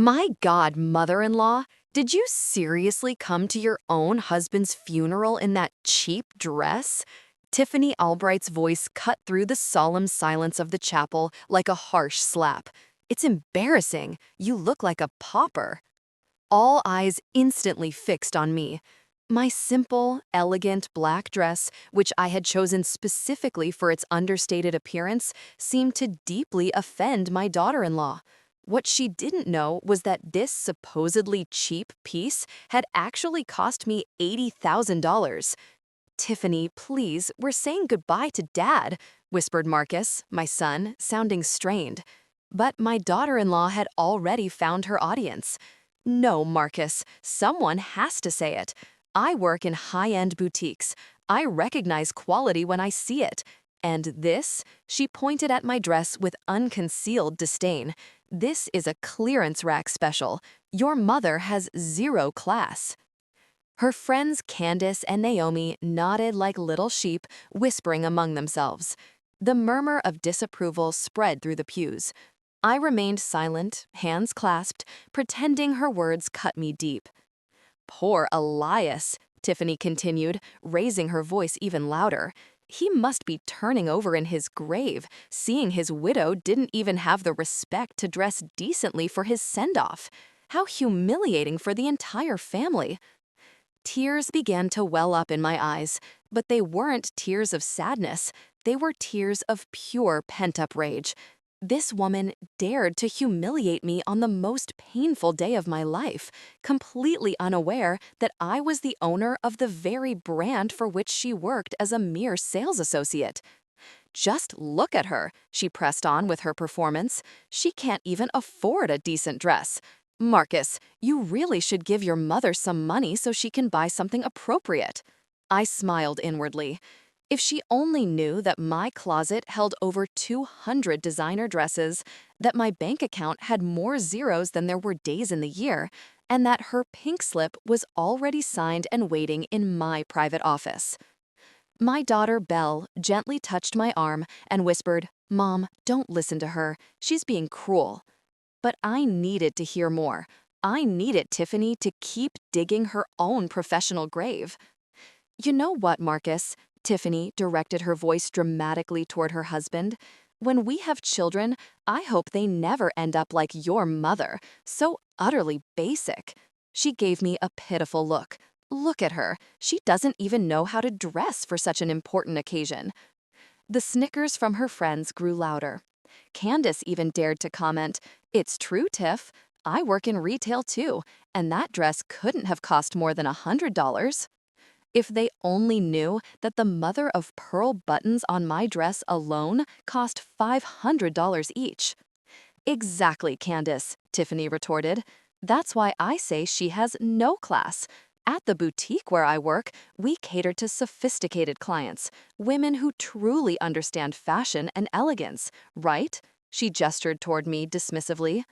My God, mother-in-law, did you seriously come to your own husband's funeral in that cheap dress? Tiffany Albright's voice cut through the solemn silence of the chapel like a harsh slap. It's embarrassing. You look like a pauper. All eyes instantly fixed on me. My simple, elegant black dress, which I had chosen specifically for its understated appearance, seemed to deeply offend my daughter-in-law. What she didn't know was that this supposedly cheap piece had actually cost me $80,000. "Tiffany, please, we're saying goodbye to Dad," whispered Marcus, my son, sounding strained. But my daughter-in-law had already found her audience. "No, Marcus, someone has to say it. I work in high-end boutiques. I recognize quality when I see it. And this," she pointed at my dress with unconcealed disdain, "this is a clearance rack special. Your mother has zero class." Her friends Candace and Naomi nodded like little sheep, whispering among themselves. The murmur of disapproval spread through the pews. I remained silent, hands clasped, pretending her words cut me deep. "Poor Elias," Tiffany continued, raising her voice even louder. "He must be turning over in his grave, seeing his widow didn't even have the respect to dress decently for his send-off. How humiliating for the entire family." Tears began to well up in my eyes, but they weren't tears of sadness. They were tears of pure pent-up rage. This woman dared to humiliate me on the most painful day of my life, completely unaware that I was the owner of the very brand for which she worked as a mere sales associate. "Just look at her," she pressed on with her performance. "She can't even afford a decent dress. Marcus, you really should give your mother some money so she can buy something appropriate." I smiled inwardly. If she only knew that my closet held over 200 designer dresses, that my bank account had more zeros than there were days in the year, and that her pink slip was already signed and waiting in my private office. My daughter, Belle, gently touched my arm and whispered, "Mom, don't listen to her. She's being cruel." But I needed to hear more. I needed Tiffany to keep digging her own professional grave. "You know what, Marcus?" Tiffany directed her voice dramatically toward her husband. "When we have children, I hope they never end up like your mother, so utterly basic." She gave me a pitiful look. Look at her. She doesn't even know how to dress for such an important occasion. The snickers from her friends grew louder. Candace even dared to comment, "It's true, Tiff. I work in retail too, and that dress couldn't have cost more than $100. If they only knew that the mother of pearl buttons on my dress alone cost $500 each. "Exactly, Candace," Tiffany retorted. "That's why I say she has no class. At the boutique where I work, we cater to sophisticated clients, women who truly understand fashion and elegance, right?" She gestured toward me dismissively.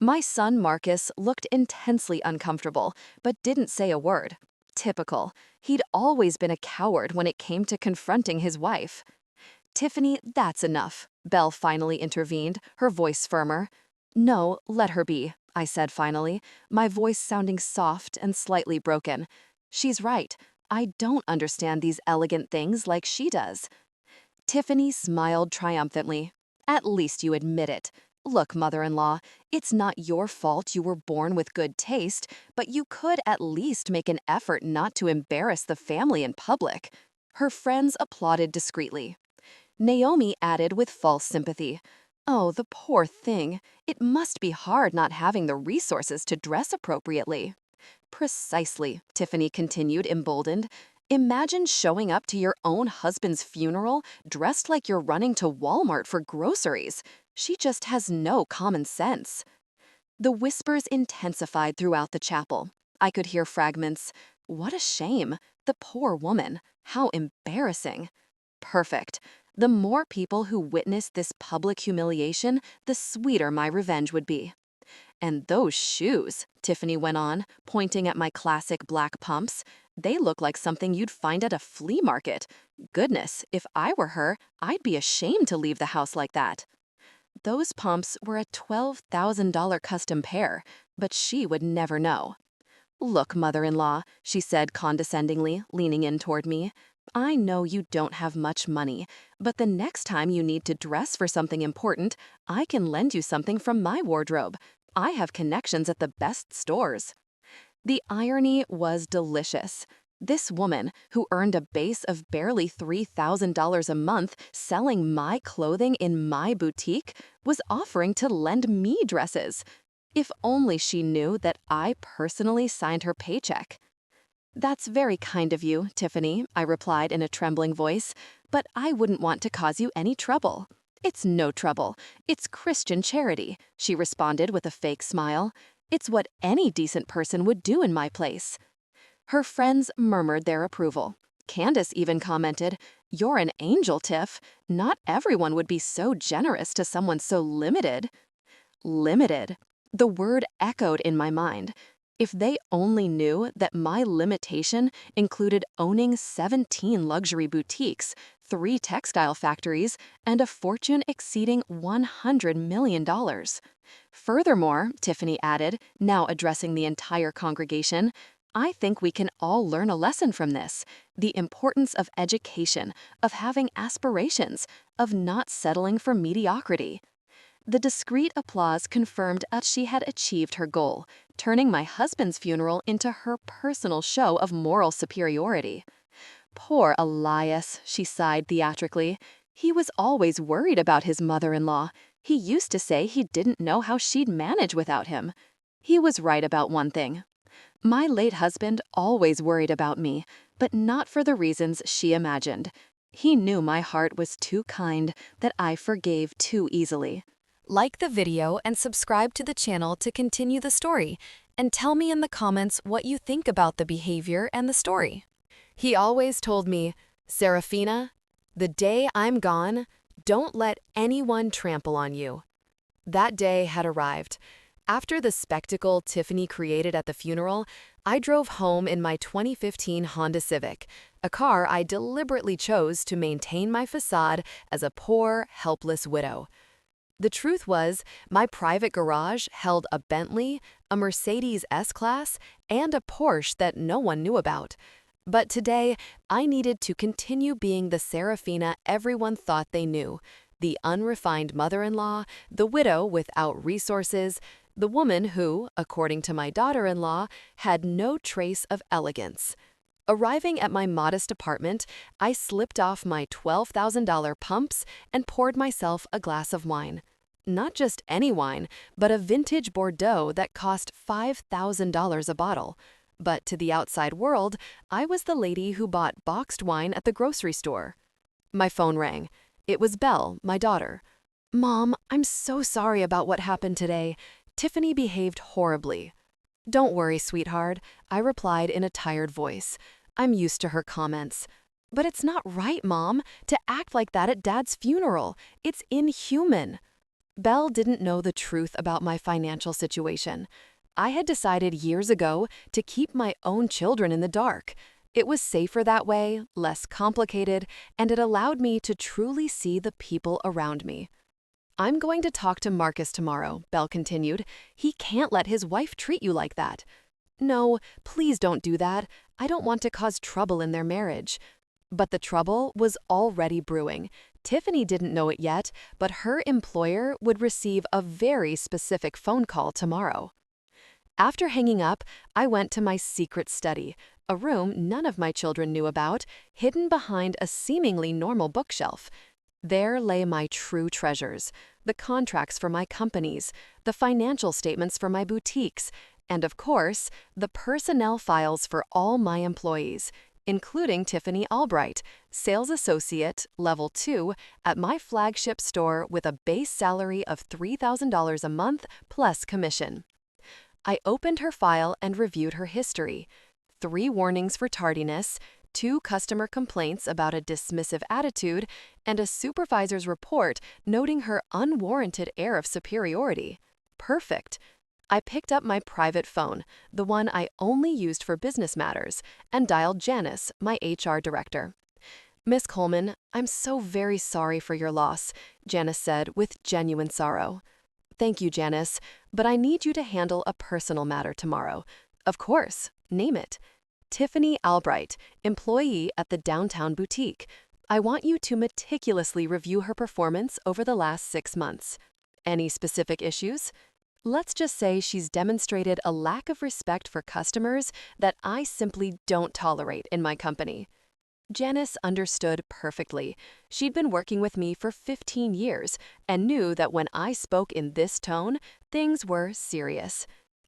My son Marcus looked intensely uncomfortable, but didn't say a word. Typical. He'd always been a coward when it came to confronting his wife. "Tiffany, that's enough," Belle finally intervened, her voice firmer. "No, let her be," I said finally, my voice sounding soft and slightly broken. "She's right. I don't understand these elegant things like she does." Tiffany smiled triumphantly. "At least you admit it. Look, mother-in-law, it's not your fault you were born with good taste, but you could at least make an effort not to embarrass the family in public." Her friends applauded discreetly. Naomi added with false sympathy, "Oh, the poor thing. It must be hard not having the resources to dress appropriately." "Precisely," Tiffany continued, emboldened. "Imagine showing up to your own husband's funeral dressed like you're running to Walmart for groceries. She just has no common sense." The whispers intensified throughout the chapel. I could hear fragments. "What a shame. The poor woman. How embarrassing." Perfect. The more people who witnessed this public humiliation, the sweeter my revenge would be. "And those shoes," Tiffany went on, pointing at my classic black pumps, "they look like something you'd find at a flea market. Goodness, if I were her, I'd be ashamed to leave the house like that." Those pumps were a $12,000 custom pair, but she would never know. Look, mother-in-law, she said condescendingly, leaning in toward me. I know you don't have much money, but the next time you need to dress for something important, I can lend you something from my wardrobe. I have connections at the best stores. The irony was delicious. This woman, who earned a base of barely $3,000 a month selling my clothing in my boutique, was offering to lend me dresses. If only she knew that I personally signed her paycheck. That's very kind of you, Tiffany, I replied in a trembling voice, but I wouldn't want to cause you any trouble. It's no trouble. It's Christian charity, she responded with a fake smile. It's what any decent person would do in my place. Her friends murmured their approval. Candace even commented, "You're an angel, Tiff. Not everyone would be so generous to someone so limited." Limited. The word echoed in my mind. If they only knew that my limitation included owning 17 luxury boutiques, 3 textile factories, and a fortune exceeding $100 million. Furthermore, Tiffany added, now addressing the entire congregation, I think we can all learn a lesson from this: the importance of education, of having aspirations, of not settling for mediocrity. The discreet applause confirmed that she had achieved her goal, turning my husband's funeral into her personal show of moral superiority. Poor Elias, she sighed theatrically. He was always worried about his mother-in-law. He used to say he didn't know how she'd manage without him. He was right about one thing. My late husband always worried about me, but not for the reasons she imagined. He knew my heart was too kind, that I forgave too easily. Like the video and subscribe to the channel to continue the story, and tell me in the comments what you think about the behavior and the story. He always told me, Serafina, the day I'm gone, don't let anyone trample on you. That day had arrived. After the spectacle Tiffany created at the funeral, I drove home in my 2015 Honda Civic, a car I deliberately chose to maintain my facade as a poor, helpless widow. The truth was, my private garage held a Bentley, a Mercedes S-Class, and a Porsche that no one knew about. But today, I needed to continue being the Serafina everyone thought they knew, the unrefined mother-in-law, the widow without resources, the woman who, according to my daughter-in-law, had no trace of elegance. Arriving at my modest apartment, I slipped off my $12,000 pumps and poured myself a glass of wine. Not just any wine, but a vintage Bordeaux that cost $5,000 a bottle. But to the outside world, I was the lady who bought boxed wine at the grocery store. My phone rang. It was Belle, my daughter. "Mom, I'm so sorry about what happened today. Tiffany behaved horribly." "Don't worry, sweetheart," I replied in a tired voice. I'm used to her comments. "But it's not right, Mom, to act like that at Dad's funeral. It's inhuman." Belle didn't know the truth about my financial situation. I had decided years ago to keep my own children in the dark. It was safer that way, less complicated, and it allowed me to truly see the people around me. "I'm going to talk to Marcus tomorrow," Belle continued. "He can't let his wife treat you like that." "No, please don't do that. I don't want to cause trouble in their marriage." But the trouble was already brewing. Tiffany didn't know it yet, but her employer would receive a very specific phone call tomorrow. After hanging up, I went to my secret study, a room none of my children knew about, hidden behind a seemingly normal bookshelf. There lay my true treasures, the contracts for my companies, the financial statements for my boutiques, and of course, the personnel files for all my employees, including Tiffany Albright, sales associate, level 2, at my flagship store with a base salary of $3,000 a month plus commission. I opened her file and reviewed her history. 3 warnings for tardiness, 2 customer complaints about a dismissive attitude, and a supervisor's report noting her unwarranted air of superiority. Perfect. I picked up my private phone, the one I only used for business matters, and dialed Janice, my HR director. Miss Coleman, I'm so very sorry for your loss, Janice said with genuine sorrow. Thank you, Janice, but I need you to handle a personal matter tomorrow. Of course, name it. Tiffany Albright, employee at the downtown boutique. I want you to meticulously review her performance over the last 6 months. Any specific issues? Let's just say she's demonstrated a lack of respect for customers that I simply don't tolerate in my company. Janice understood perfectly. She'd been working with me for 15 years and knew that when I spoke in this tone, things were serious.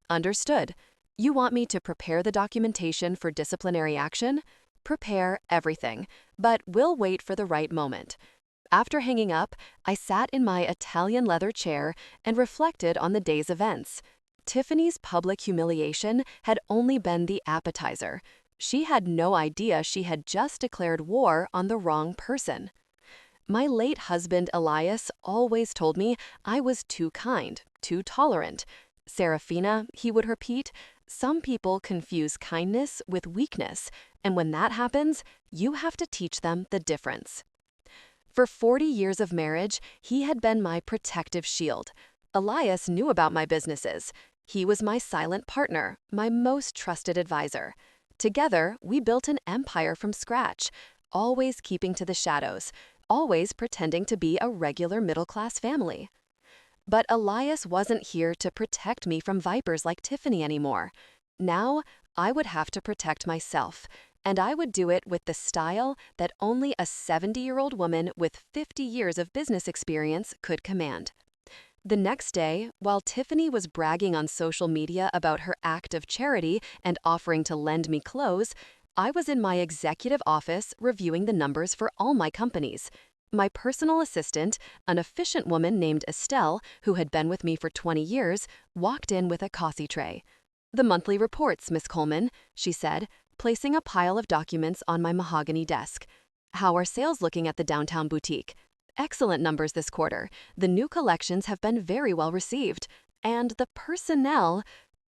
Understood. You want me to prepare the documentation for disciplinary action? Prepare everything, but we'll wait for the right moment. After hanging up, I sat in my Italian leather chair and reflected on the day's events. Tiffany's public humiliation had only been the appetizer. She had no idea she had just declared war on the wrong person. My late husband Elias always told me I was too kind, too tolerant. Serafina, he would repeat, some people confuse kindness with weakness, and when that happens, you have to teach them the difference. For 40 years of marriage, he had been my protective shield. Elias knew about my businesses. He was my silent partner, my most trusted advisor. Together, we built an empire from scratch, always keeping to the shadows, always pretending to be a regular middle-class family. But Elias wasn't here to protect me from vipers like Tiffany anymore. Now, I would have to protect myself, and I would do it with the style that only a 70-year-old woman with 50 years of business experience could command. The next day, while Tiffany was bragging on social media about her act of charity and offering to lend me clothes, I was in my executive office reviewing the numbers for all my companies. My personal assistant, an efficient woman named Estelle, who had been with me for 20 years, walked in with a coffee tray. "The monthly reports, Miss Coleman," she said, placing a pile of documents on my mahogany desk. "How are sales looking at the downtown boutique?" "Excellent numbers this quarter. The new collections have been very well received. And the personnel—"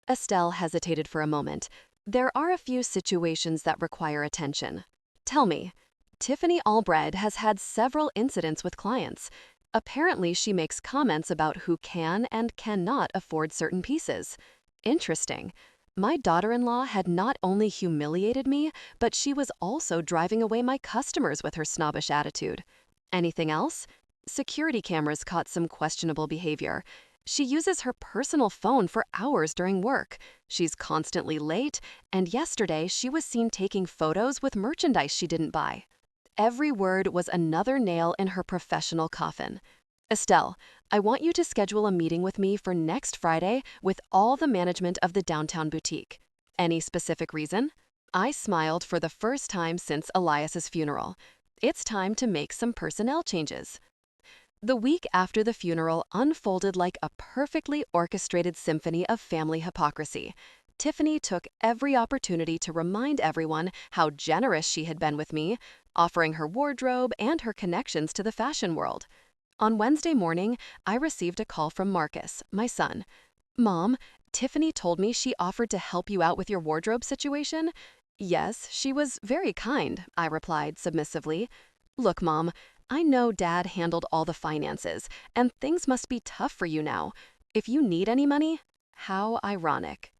Estelle hesitated for a moment. "There are a few situations that require attention. Tell me." Tiffany Albright has had several incidents with clients. Apparently, she makes comments about who can and cannot afford certain pieces. Interesting. My daughter-in-law had not only humiliated me, but she was also driving away my customers with her snobbish attitude. Anything else? Security cameras caught some questionable behavior. She uses her personal phone for hours during work. She's constantly late, and yesterday she was seen taking photos with merchandise she didn't buy. Every word was another nail in her professional coffin. "Estelle, I want you to schedule a meeting with me for next Friday with all the management of the downtown boutique. Any specific reason?" I smiled for the first time since Elias's funeral. It's time to make some personnel changes. The week after the funeral unfolded like a perfectly orchestrated symphony of family hypocrisy. Tiffany took every opportunity to remind everyone how generous she had been with me, offering her wardrobe and her connections to the fashion world. On Wednesday morning, I received a call from Marcus, my son. "Mom, Tiffany told me she offered to help you out with your wardrobe situation." "Yes, she was very kind," I replied submissively. "Look, Mom, I know Dad handled all the finances, and things must be tough for you now. If you need any money—" How ironic.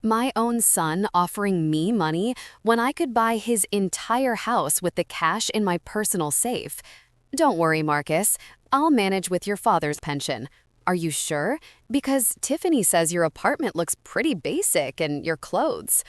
My own son offering me money when I could buy his entire house with the cash in my personal safe. "Don't worry, Marcus. I'll manage with your father's pension." "Are you sure? Because Tiffany says your apartment looks pretty basic and your clothes."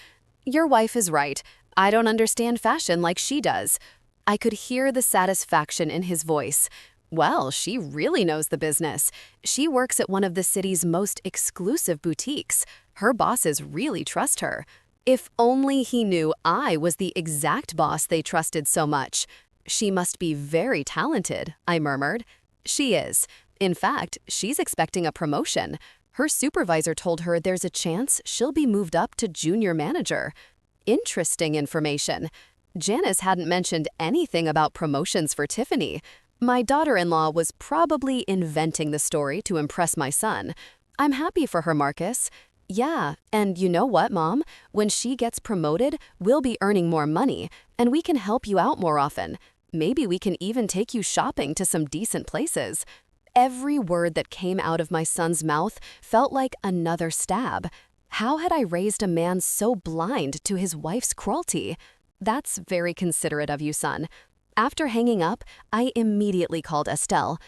"Your wife is right. I don't understand fashion like she does." I could hear the satisfaction in his voice. Well, she really knows the business. She works at one of the city's most exclusive boutiques. Her bosses really trust her. If only he knew I was the exact boss they trusted so much. "She must be very talented," I murmured. "She is. In fact, she's expecting a promotion. Her supervisor told her there's a chance she'll be moved up to junior manager." Interesting information. Janice hadn't mentioned anything about promotions for Tiffany. My daughter-in-law was probably inventing the story to impress my son. I'm happy for her, Marcus. "Yeah, and you know what, Mom? When she gets promoted, we'll be earning more money, and we can help you out more often. Maybe we can even take you shopping to some decent places. Every word that came out of my son's mouth felt like another stab. How had I raised a man so blind to his wife's cruelty? That's very considerate of you, son. After hanging up, I immediately called Estelle.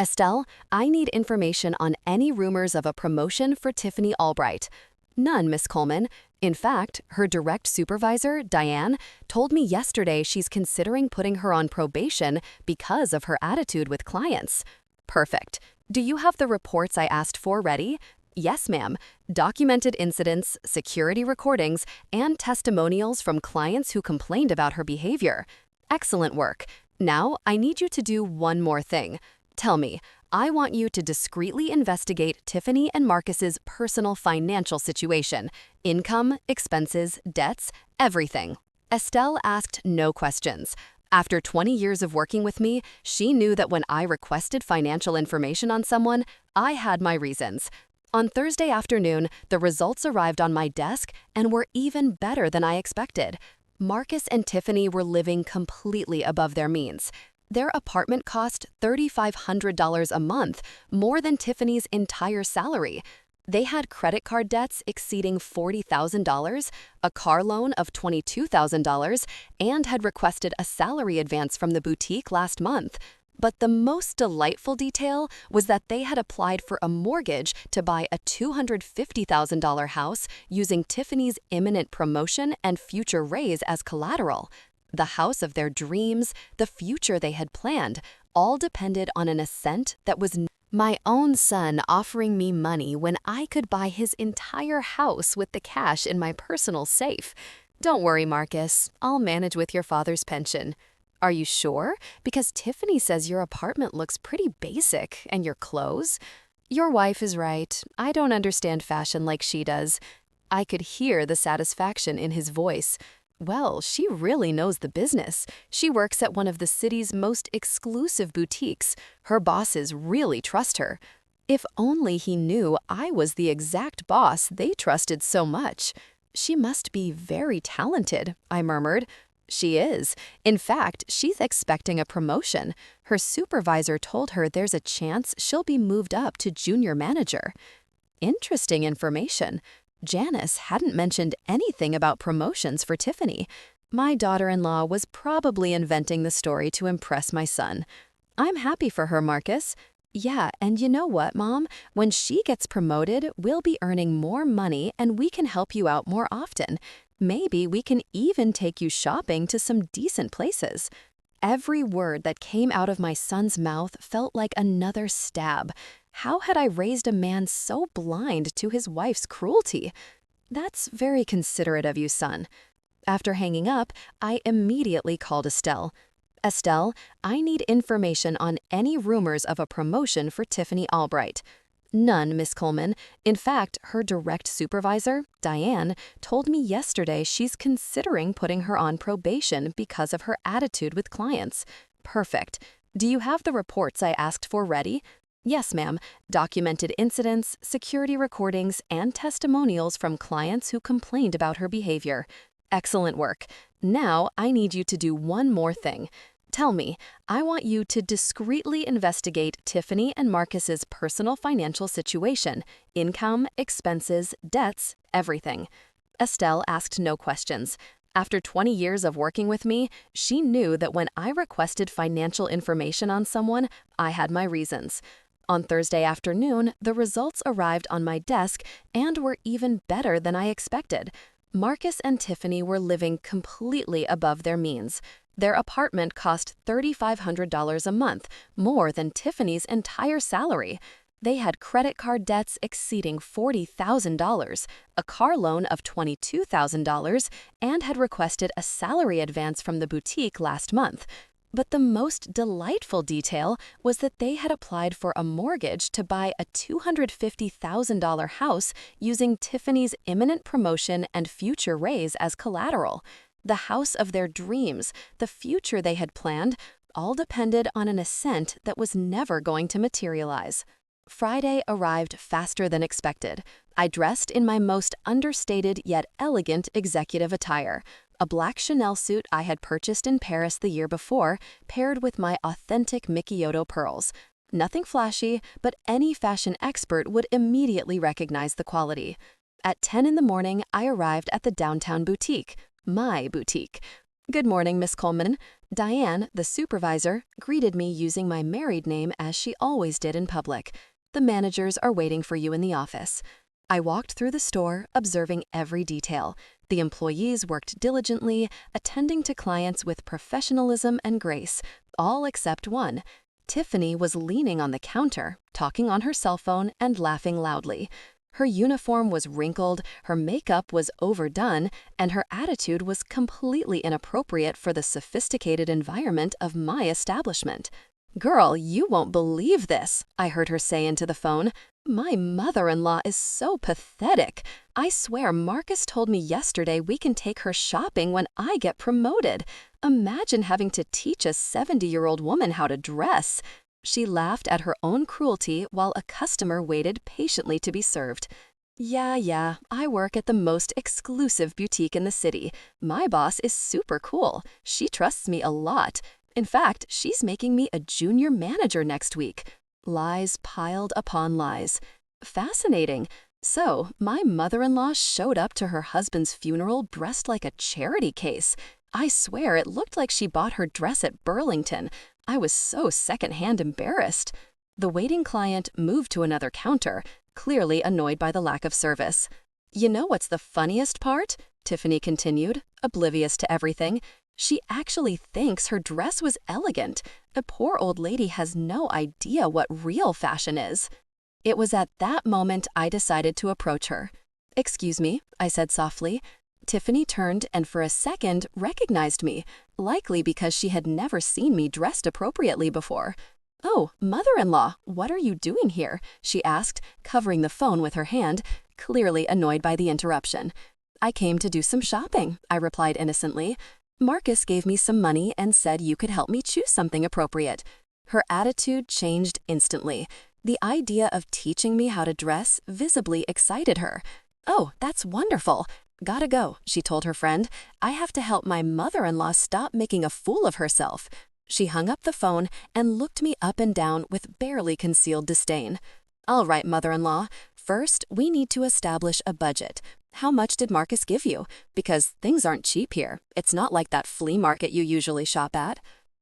Estelle, I need information on any rumors of a promotion for Tiffany Albright. None, Miss Coleman. In fact, her direct supervisor, Diane, told me yesterday she's considering putting her on probation because of her attitude with clients. Perfect. Do you have the reports I asked for ready? Yes, ma'am. Documented incidents, security recordings, and testimonials from clients who complained about her behavior. Excellent work. Now, I need you to do one more thing. Tell me, I want you to discreetly investigate Tiffany and Marcus's personal financial situation, income, expenses, debts, everything. Estelle asked no questions. After 20 years of working with me, she knew that when I requested financial information on someone, I had my reasons. On Thursday afternoon, the results arrived on my desk and were even better than I expected. Marcus and Tiffany were living completely above their means. Their apartment cost $3,500 a month, more than Tiffany's entire salary. They had credit card debts exceeding $40,000, a car loan of $22,000, and had requested a salary advance from the boutique last month. But the most delightful detail was that they had applied for a mortgage to buy a $250,000 house using Tiffany's imminent promotion and future raise as collateral. The house of their dreams, the future they had planned, all depended on an assent that was my own son offering me money when I could buy his entire house with the cash in my personal safe. Don't worry, Marcus. I'll manage with your father's pension. Are you sure? Because Tiffany says your apartment looks pretty basic, and your clothes? Your wife is right. I don't understand fashion like she does. I could hear the satisfaction in his voice. Well, she really knows the business. She works at one of the city's most exclusive boutiques. Her bosses really trust her. If only he knew I was the exact boss they trusted so much. She must be very talented, I murmured. She is. In fact, she's expecting a promotion. Her supervisor told her there's a chance she'll be moved up to junior manager. Interesting information. Janice hadn't mentioned anything about promotions for Tiffany. My daughter-in-law was probably inventing the story to impress my son. I'm happy for her, Marcus. Yeah, and you know what, Mom? When she gets promoted, we'll be earning more money and we can help you out more often. Maybe we can even take you shopping to some decent places. Every word that came out of my son's mouth felt like another stab. How had I raised a man so blind to his wife's cruelty? That's very considerate of you, son. After hanging up, I immediately called Estelle. Estelle, I need information on any rumors of a promotion for Tiffany Albright. None, Miss Coleman. In fact, her direct supervisor, Diane, told me yesterday she's considering putting her on probation because of her attitude with clients. Perfect. Do you have the reports I asked for ready? Yes, ma'am. Documented incidents, security recordings, and testimonials from clients who complained about her behavior. Excellent work. Now I need you to do one more thing. Tell me, I want you to discreetly investigate Tiffany and Marcus's personal financial situation, income, expenses, debts, everything. Estelle asked no questions. After 20 years of working with me, she knew that when I requested financial information on someone, I had my reasons. On Thursday afternoon, the results arrived on my desk and were even better than I expected. Marcus and Tiffany were living completely above their means. Their apartment cost $3,500 a month, more than Tiffany's entire salary. They had credit card debts exceeding $40,000, a car loan of $22,000, and had requested a salary advance from the boutique last month. But the most delightful detail was that they had applied for a mortgage to buy a $250,000 house using Tiffany's imminent promotion and future raise as collateral. The house of their dreams, the future they had planned, all depended on an assent that was never going to materialize. Friday arrived faster than expected. I dressed in my most understated yet elegant executive attire, a black Chanel suit I had purchased in Paris the year before, paired with my authentic Mikioto pearls. Nothing flashy, but any fashion expert would immediately recognize the quality. At 10 in the morning, I arrived at the downtown boutique, my boutique. "Good morning, Miss Coleman." Diane, the supervisor, greeted me using my married name as she always did in public. "The managers are waiting for you in the office." I walked through the store, observing every detail. The employees worked diligently, attending to clients with professionalism and grace, all except one. Tiffany was leaning on the counter, talking on her cell phone and laughing loudly. Her uniform was wrinkled, her makeup was overdone, and her attitude was completely inappropriate for the sophisticated environment of my establishment. "Girl, you won't believe this," I heard her say into the phone. "My mother-in-law is so pathetic. I swear Marcus told me yesterday we can take her shopping when I get promoted. Imagine having to teach a 70-year-old woman how to dress." She laughed at her own cruelty while a customer waited patiently to be served. Yeah, I work at the most exclusive boutique in the city. My boss is super cool. She trusts me a lot. In fact, she's making me a junior manager next week. Lies piled upon lies. Fascinating. So, my mother-in-law showed up to her husband's funeral dressed like a charity case. I swear it looked like she bought her dress at Burlington. I was so secondhand embarrassed. The waiting client moved to another counter, clearly annoyed by the lack of service. "You know what's the funniest part?" Tiffany continued, oblivious to everything. "She actually thinks her dress was elegant. The poor old lady has no idea what real fashion is." It was at that moment I decided to approach her. "Excuse me," I said softly. Tiffany turned and for a second recognized me, likely because she had never seen me dressed appropriately before. "Oh, mother-in-law, what are you doing here?" she asked, covering the phone with her hand, clearly annoyed by the interruption. "I came to do some shopping," I replied innocently. "Marcus gave me some money and said you could help me choose something appropriate." Her attitude changed instantly. The idea of teaching me how to dress visibly excited her. "Oh, that's wonderful. Gotta go," she told her friend. "I have to help my mother-in-law stop making a fool of herself." She hung up the phone and looked me up and down with barely concealed disdain. "All right, mother-in-law. First, we need to establish a budget. How much did Marcus give you? Because things aren't cheap here. It's not like that flea market you usually shop at."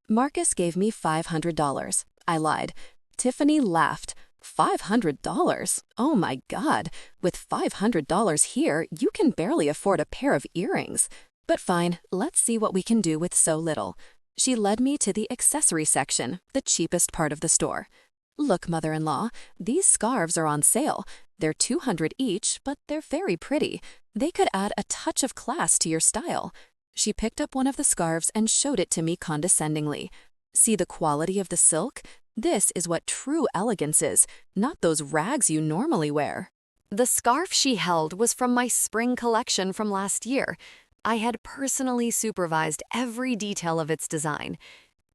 "Marcus gave me $500. I lied. Tiffany laughed. $500? Oh my God. With $500 here, you can barely afford a pair of earrings. But fine, let's see what we can do with so little." She led me to the accessory section, the cheapest part of the store. "Look, mother-in-law, these scarves are on sale. They're $200 each, but they're very pretty. They could add a touch of class to your style." She picked up one of the scarves and showed it to me condescendingly. "See the quality of the silk? This is what true elegance is, not those rags you normally wear." The scarf she held was from my spring collection from last year. I had personally supervised every detail of its design.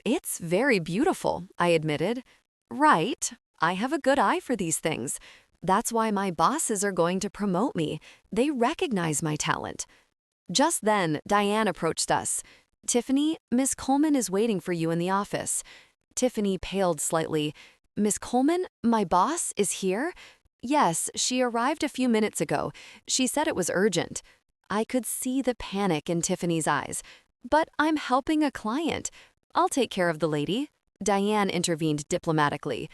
"It's very beautiful," I admitted. "Right. I have a good eye for these things. That's why my bosses are going to promote me. They recognize my talent." Just then, Diane approached us. "Tiffany, Miss Coleman is waiting for you in the office." Tiffany paled slightly. "Miss Coleman, my boss, is here?" "Yes, she arrived a few minutes ago. She said it was urgent." I could see the panic in Tiffany's eyes. "But I'm helping a client. I'll take care of the lady." Diane intervened diplomatically.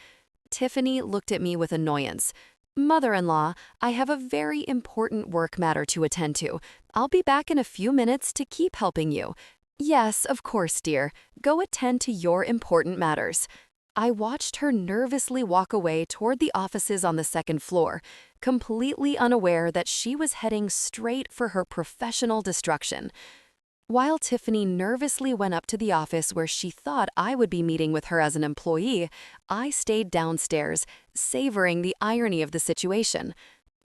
Tiffany looked at me with annoyance. "Mother-in-law, I have a very important work matter to attend to. I'll be back in a few minutes to keep helping you." "Yes, of course, dear. Go attend to your important matters." I watched her nervously walk away toward the offices on the second floor, completely unaware that she was heading straight for her professional destruction. While Tiffany nervously went up to the office where she thought I would be meeting with her as an employee, I stayed downstairs, savoring the irony of the situation.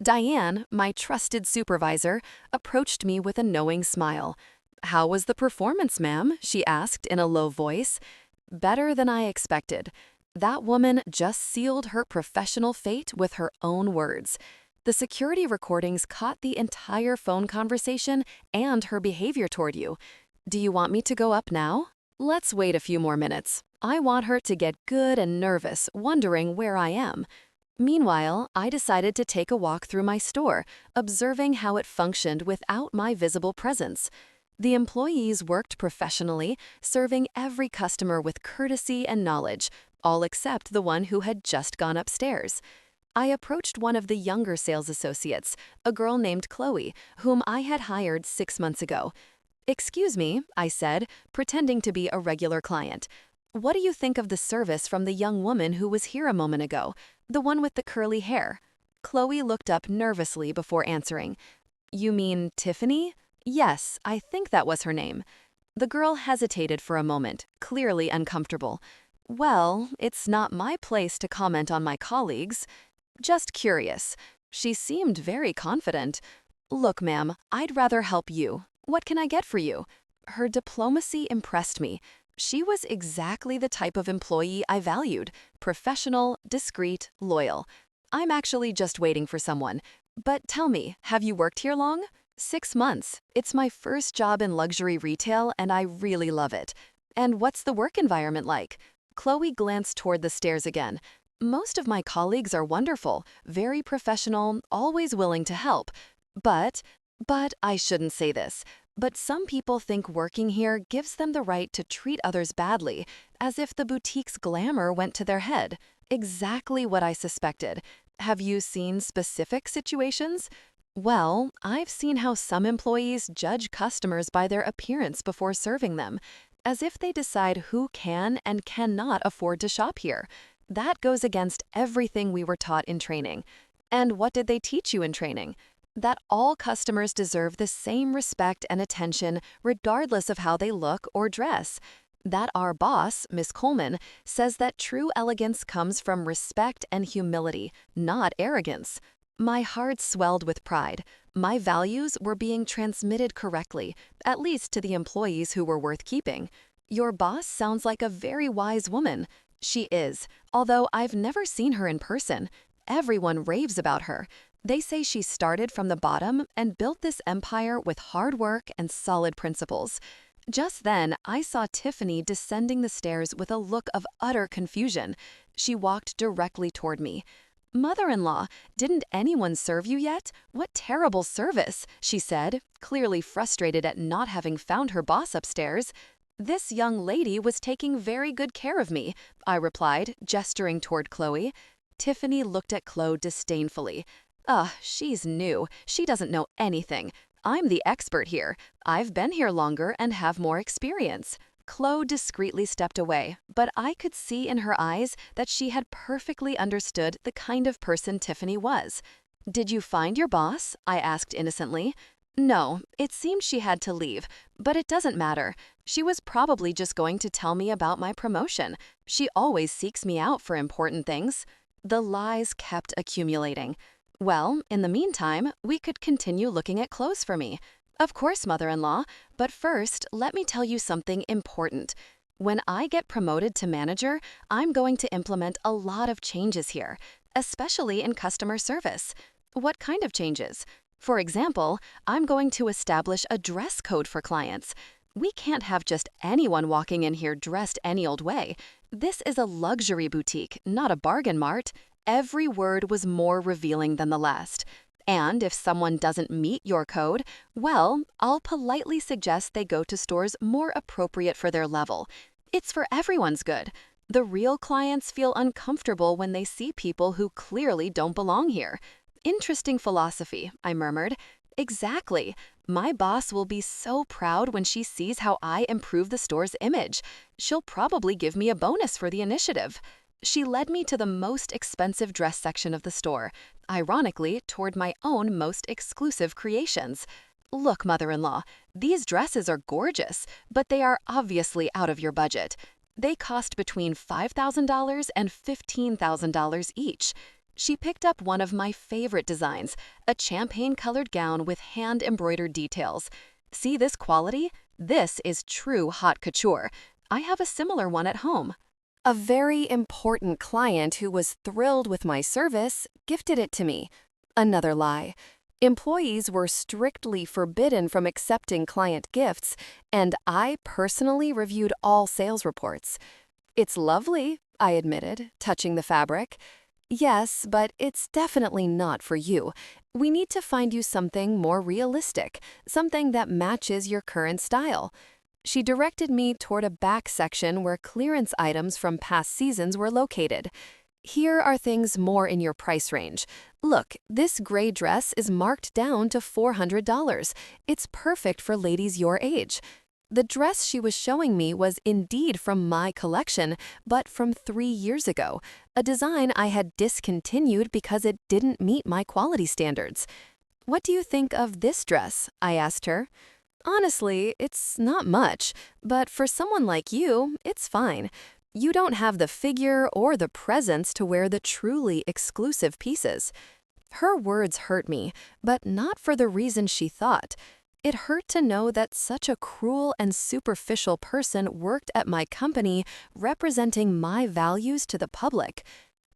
Diane, my trusted supervisor, approached me with a knowing smile. "How was the performance, ma'am?" she asked in a low voice. Better than I expected. That woman just sealed her professional fate with her own words. The security recordings caught the entire phone conversation and her behavior toward you. Do you want me to go up now? Let's wait a few more minutes. I want her to get good and nervous, wondering where I am. Meanwhile, I decided to take a walk through my store, observing how it functioned without my visible presence. The employees worked professionally, serving every customer with courtesy and knowledge, all except the one who had just gone upstairs. I approached one of the younger sales associates, a girl named Chloe, whom I had hired 6 months ago. "Excuse me," I said, pretending to be a regular client. "What do you think of the service from the young woman who was here a moment ago, the one with the curly hair?" Chloe looked up nervously before answering. "You mean Tiffany?" "Yes, I think that was her name." The girl hesitated for a moment, clearly uncomfortable. "Well, it's not my place to comment on my colleagues. Just curious." She seemed very confident. "Look, ma'am, I'd rather help you. What can I get for you?" Her diplomacy impressed me. She was exactly the type of employee I valued: professional, discreet, loyal. "I'm actually just waiting for someone. But tell me, have you worked here long?" 6 months. It's my first job in luxury retail, and I really love it. "And what's the work environment like?" Chloe glanced toward the stairs again. "Most of my colleagues are wonderful, very professional, always willing to help. But, but I shouldn't say this, but some people think working here gives them the right to treat others badly, as if the boutique's glamour went to their head." Exactly what I suspected. "Have you seen specific situations?" "Well, I've seen how some employees judge customers by their appearance before serving them, as if they decide who can and cannot afford to shop here. That goes against everything we were taught in training." "And what did they teach you in training?" "That all customers deserve the same respect and attention regardless of how they look or dress. That our boss, Miss Coleman, says that true elegance comes from respect and humility, not arrogance." My heart swelled with pride. My values were being transmitted correctly, at least to the employees who were worth keeping. "Your boss sounds like a very wise woman." She is, although I've never seen her in person. Everyone raves about her. They say she started from the bottom and built this empire with hard work and solid principles. Just then, I saw Tiffany descending the stairs with a look of utter confusion. She walked directly toward me. "Mother-in-law, didn't anyone serve you yet? What terrible service," she said, clearly frustrated at not having found her boss upstairs. "This young lady was taking very good care of me," I replied, gesturing toward Chloe. Tiffany looked at Chloe disdainfully. "Ugh, she's new. She doesn't know anything. I'm the expert here. I've been here longer and have more experience." Chloe discreetly stepped away, but I could see in her eyes that she had perfectly understood the kind of person Tiffany was. "Did you find your boss?" I asked innocently. "No, it seemed she had to leave, but it doesn't matter. She was probably just going to tell me about my promotion. She always seeks me out for important things." The lies kept accumulating. "Well, in the meantime, we could continue looking at clothes for me." "Of course, mother-in-law, but first, let me tell you something important. When I get promoted to manager, I'm going to implement a lot of changes here, especially in customer service." "What kind of changes?" "For example, I'm going to establish a dress code for clients. We can't have just anyone walking in here dressed any old way. This is a luxury boutique, not a bargain mart." Every word was more revealing than the last. "And if someone doesn't meet your code, well, I'll politely suggest they go to stores more appropriate for their level. It's for everyone's good. The real clients feel uncomfortable when they see people who clearly don't belong here." "Interesting philosophy," I murmured. "Exactly. My boss will be so proud when she sees how I improve the store's image. She'll probably give me a bonus for the initiative." She led me to the most expensive dress section of the store, ironically toward my own most exclusive creations. "Look, mother-in-law, these dresses are gorgeous, but they are obviously out of your budget. They cost between $5,000 and $15,000 each." She picked up one of my favorite designs, a champagne-colored gown with hand-embroidered details. "See this quality? This is true haute couture. I have a similar one at home." A very important client who was thrilled with my service gifted it to me. Another lie. Employees were strictly forbidden from accepting client gifts, and I personally reviewed all sales reports. It's lovely, I admitted, touching the fabric. Yes, but it's definitely not for you. We need to find you something more realistic, something that matches your current style. She directed me toward a back section where clearance items from past seasons were located. Here are things more in your price range. Look, this gray dress is marked down to $400. It's perfect for ladies your age. The dress she was showing me was indeed from my collection, but from 3 years ago, a design I had discontinued because it didn't meet my quality standards. What do you think of this dress? I asked her. Honestly, it's not much, but for someone like you, it's fine. You don't have the figure or the presence to wear the truly exclusive pieces. Her words hurt me, but not for the reason she thought. It hurt to know that such a cruel and superficial person worked at my company representing my values to the public.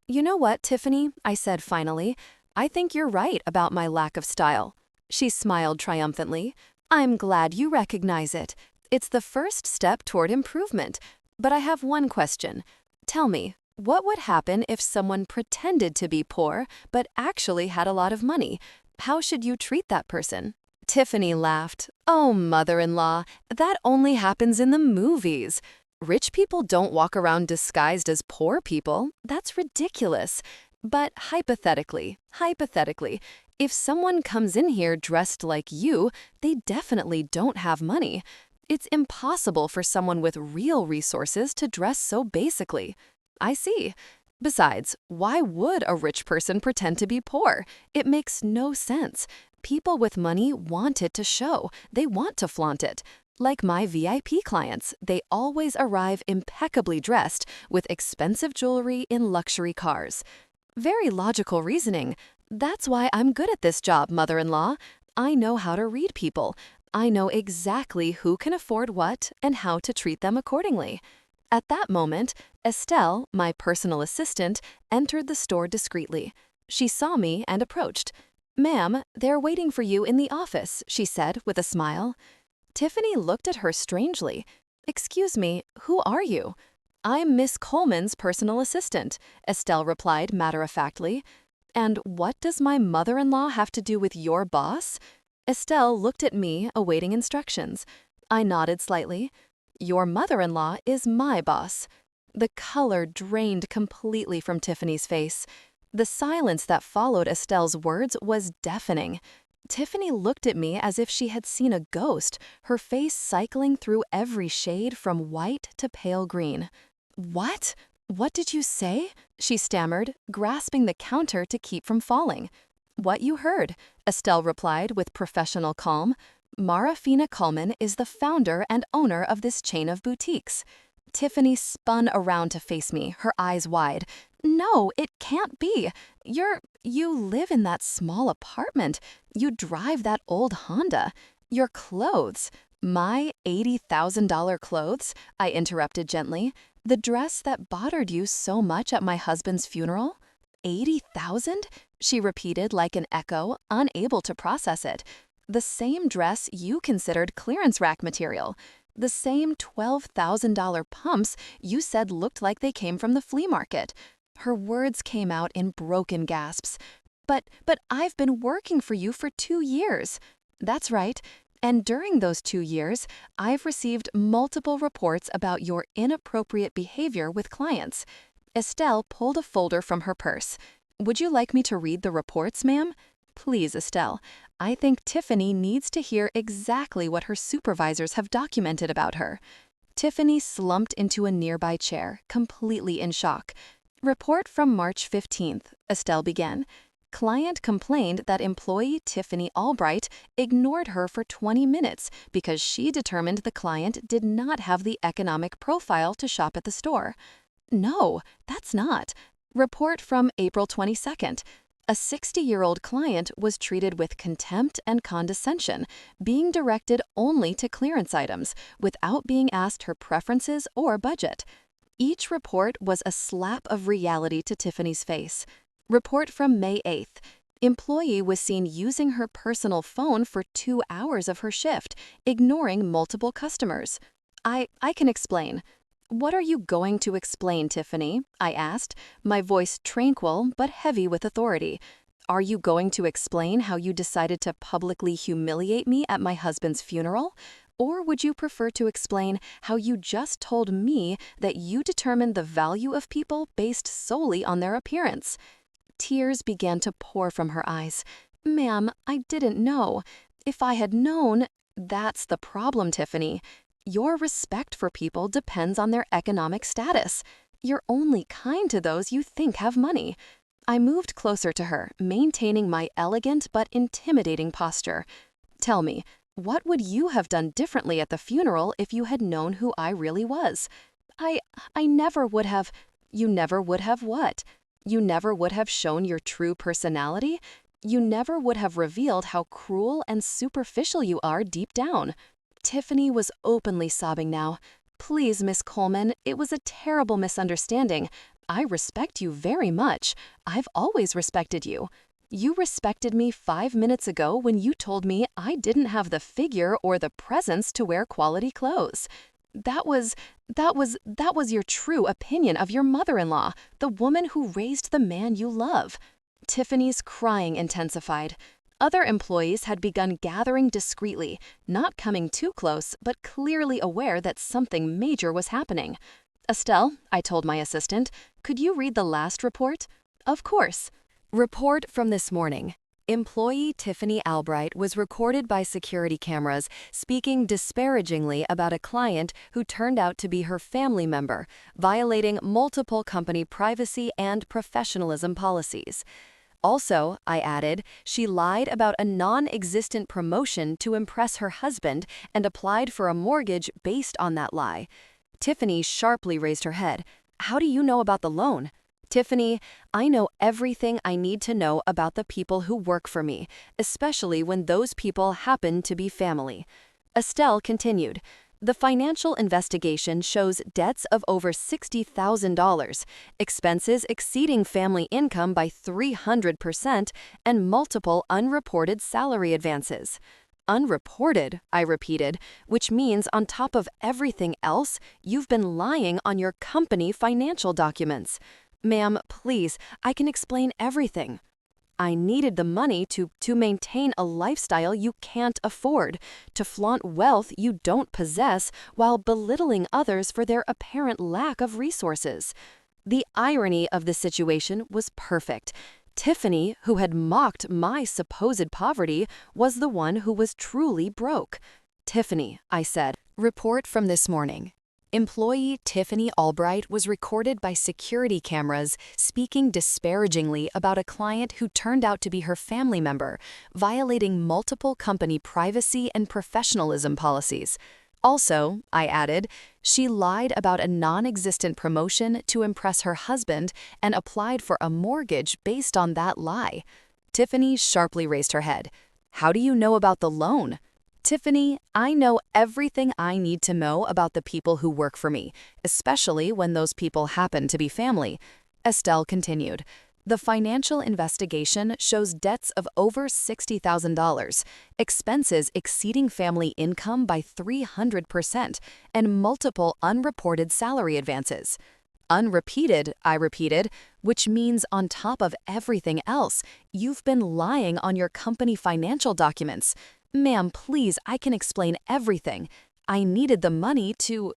You know what, Tiffany, I said finally, I think you're right about my lack of style. She smiled triumphantly. I'm glad you recognize it. It's the first step toward improvement. But I have one question. Tell me, what would happen if someone pretended to be poor but actually had a lot of money? How should you treat that person? Tiffany laughed. Oh, mother-in-law, that only happens in the movies. Rich people don't walk around disguised as poor people. That's ridiculous. But hypothetically, if someone comes in here dressed like you, they definitely don't have money. It's impossible for someone with real resources to dress so basically. I see. Besides, why would a rich person pretend to be poor? It makes no sense. People with money want it to show. They want to flaunt it. Like my VIP clients, they always arrive impeccably dressed with expensive jewelry in luxury cars. Very logical reasoning. That's why I'm good at this job, mother-in-law. I know how to read people. I know exactly who can afford what and how to treat them accordingly. At that moment, Estelle, my personal assistant, entered the store discreetly. She saw me and approached. Ma'am, they're waiting for you in the office, she said with a smile. Tiffany looked at her strangely. Excuse me, who are you? I'm Miss Coleman's personal assistant, Estelle replied matter-of-factly. And what does my mother-in-law have to do with your boss? Estelle looked at me, awaiting instructions. I nodded slightly. Your mother-in-law is my boss. The color drained completely from Tiffany's face. The silence that followed Estelle's words was deafening. Tiffany looked at me as if she had seen a ghost, her face cycling through every shade from white to pale green. What? What did you say? She stammered, grasping the counter to keep from falling. What you heard, Estelle replied with professional calm. Marafina Coleman is the founder and owner of this chain of boutiques. Tiffany spun around to face me, her eyes wide. No, it can't be. You live in that small apartment. You drive that old Honda. Your clothes. My $80,000 clothes? I interrupted gently. The dress that bothered you so much at my husband's funeral? 80,000? She repeated like an echo, unable to process it. The same dress you considered clearance rack material. The same $12,000 pumps you said looked like they came from the flea market. Her words came out in broken gasps. But I've been working for you for 2 years. That's right. And during those 2 years, I've received multiple reports about your inappropriate behavior with clients. Estelle pulled a folder from her purse. Would you like me to read the reports, ma'am? Please, Estelle. I think Tiffany needs to hear exactly what her supervisors have documented about her. Tiffany slumped into a nearby chair, completely in shock. Report from March 15th, Estelle began. Client complained that employee Tiffany Albright ignored her for 20 minutes because she determined the client did not have the economic profile to shop at the store. No, that's not. Report from April 22nd. A 60-year-old client was treated with contempt and condescension, being directed only to clearance items without being asked her preferences or budget. Each report was a slap of reality to Tiffany's face. Report from May 8th. Employee was seen using her personal phone for 2 hours of her shift, ignoring multiple customers. I can explain. What are you going to explain, Tiffany? I asked, my voice tranquil but heavy with authority. Are you going to explain how you decided to publicly humiliate me at my husband's funeral? Or would you prefer to explain how you just told me that you determine the value of people based solely on their appearance? Tears began to pour from her eyes. Ma'am, I didn't know. If I had known, that's the problem, Tiffany. Your respect for people depends on their economic status. You're only kind to those you think have money. I moved closer to her, maintaining my elegant but intimidating posture. Tell me, what would you have done differently at the funeral if you had known who I really was? I never would have. You never would have what? You never would have shown your true personality? You never would have revealed how cruel and superficial you are deep down. Tiffany was openly sobbing now. Please, Miss Coleman, it was a terrible misunderstanding. I respect you very much. I've always respected you. You respected me 5 minutes ago when you told me I didn't have the figure or the presence to wear quality clothes. That was your true opinion of your mother-in-law, the woman who raised the man you love. Tiffany's crying intensified. Other employees had begun gathering discreetly, not coming too close, but clearly aware that something major was happening. Estelle, I told my assistant, could you read the last report? Of course. Report from this morning. Employee Tiffany Albright was recorded by security cameras speaking disparagingly about a client who turned out to be her family member, violating multiple company privacy and professionalism policies. Also, I added, she lied about a non-existent promotion to impress her husband and applied for a mortgage based on that lie. Tiffany sharply raised her head. How do you know about the loan? Tiffany, I know everything I need to know about the people who work for me, especially when those people happen to be family. Estelle continued. The financial investigation shows debts of over $60,000, expenses exceeding family income by 300%, and multiple unreported salary advances. Unreported, I repeated, which means on top of everything else, you've been lying on your company financial documents. Ma'am, please, I can explain everything. I needed the money to maintain a lifestyle you can't afford, to flaunt wealth you don't possess while belittling others for their apparent lack of resources. The irony of the situation was perfect. Tiffany, who had mocked my supposed poverty, was the one who was truly broke. Tiffany, I said, report from this morning. Employee Tiffany Albright was recorded by security cameras speaking disparagingly about a client who turned out to be her family member, violating multiple company privacy and professionalism policies. Also, I added, she lied about a non-existent promotion to impress her husband and applied for a mortgage based on that lie. Tiffany sharply raised her head. How do you know about the loan? Tiffany, I know everything I need to know about the people who work for me, especially when those people happen to be family. Estelle continued. The financial investigation shows debts of over $60,000, expenses exceeding family income by 300%, and multiple unreported salary advances. Unrepeated, I repeated, which means on top of everything else, you've been lying on your company financial documents. Ma'am, please, I can explain everything. I needed the money to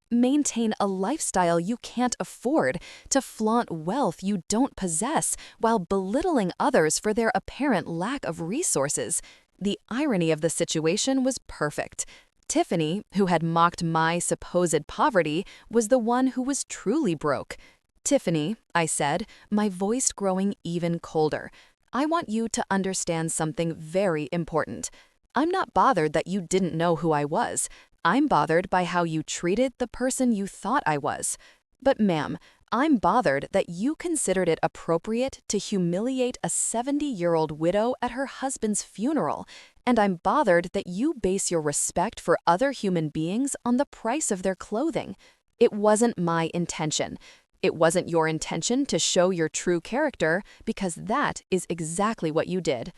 maintain a lifestyle you can't afford, to flaunt wealth you don't possess while belittling others for their apparent lack of resources. The irony of the situation was perfect. Tiffany, who had mocked my supposed poverty, was the one who was truly broke. Tiffany, I said, my voice growing even colder, I want you to understand something very important. I'm not bothered that you didn't know who I was. I'm bothered by how you treated the person you thought I was. But ma'am, I'm bothered that you considered it appropriate to humiliate a 70-year-old widow at her husband's funeral, and I'm bothered that you base your respect for other human beings on the price of their clothing. It wasn't my intention. It wasn't your intention to show your true character because that is exactly what you did.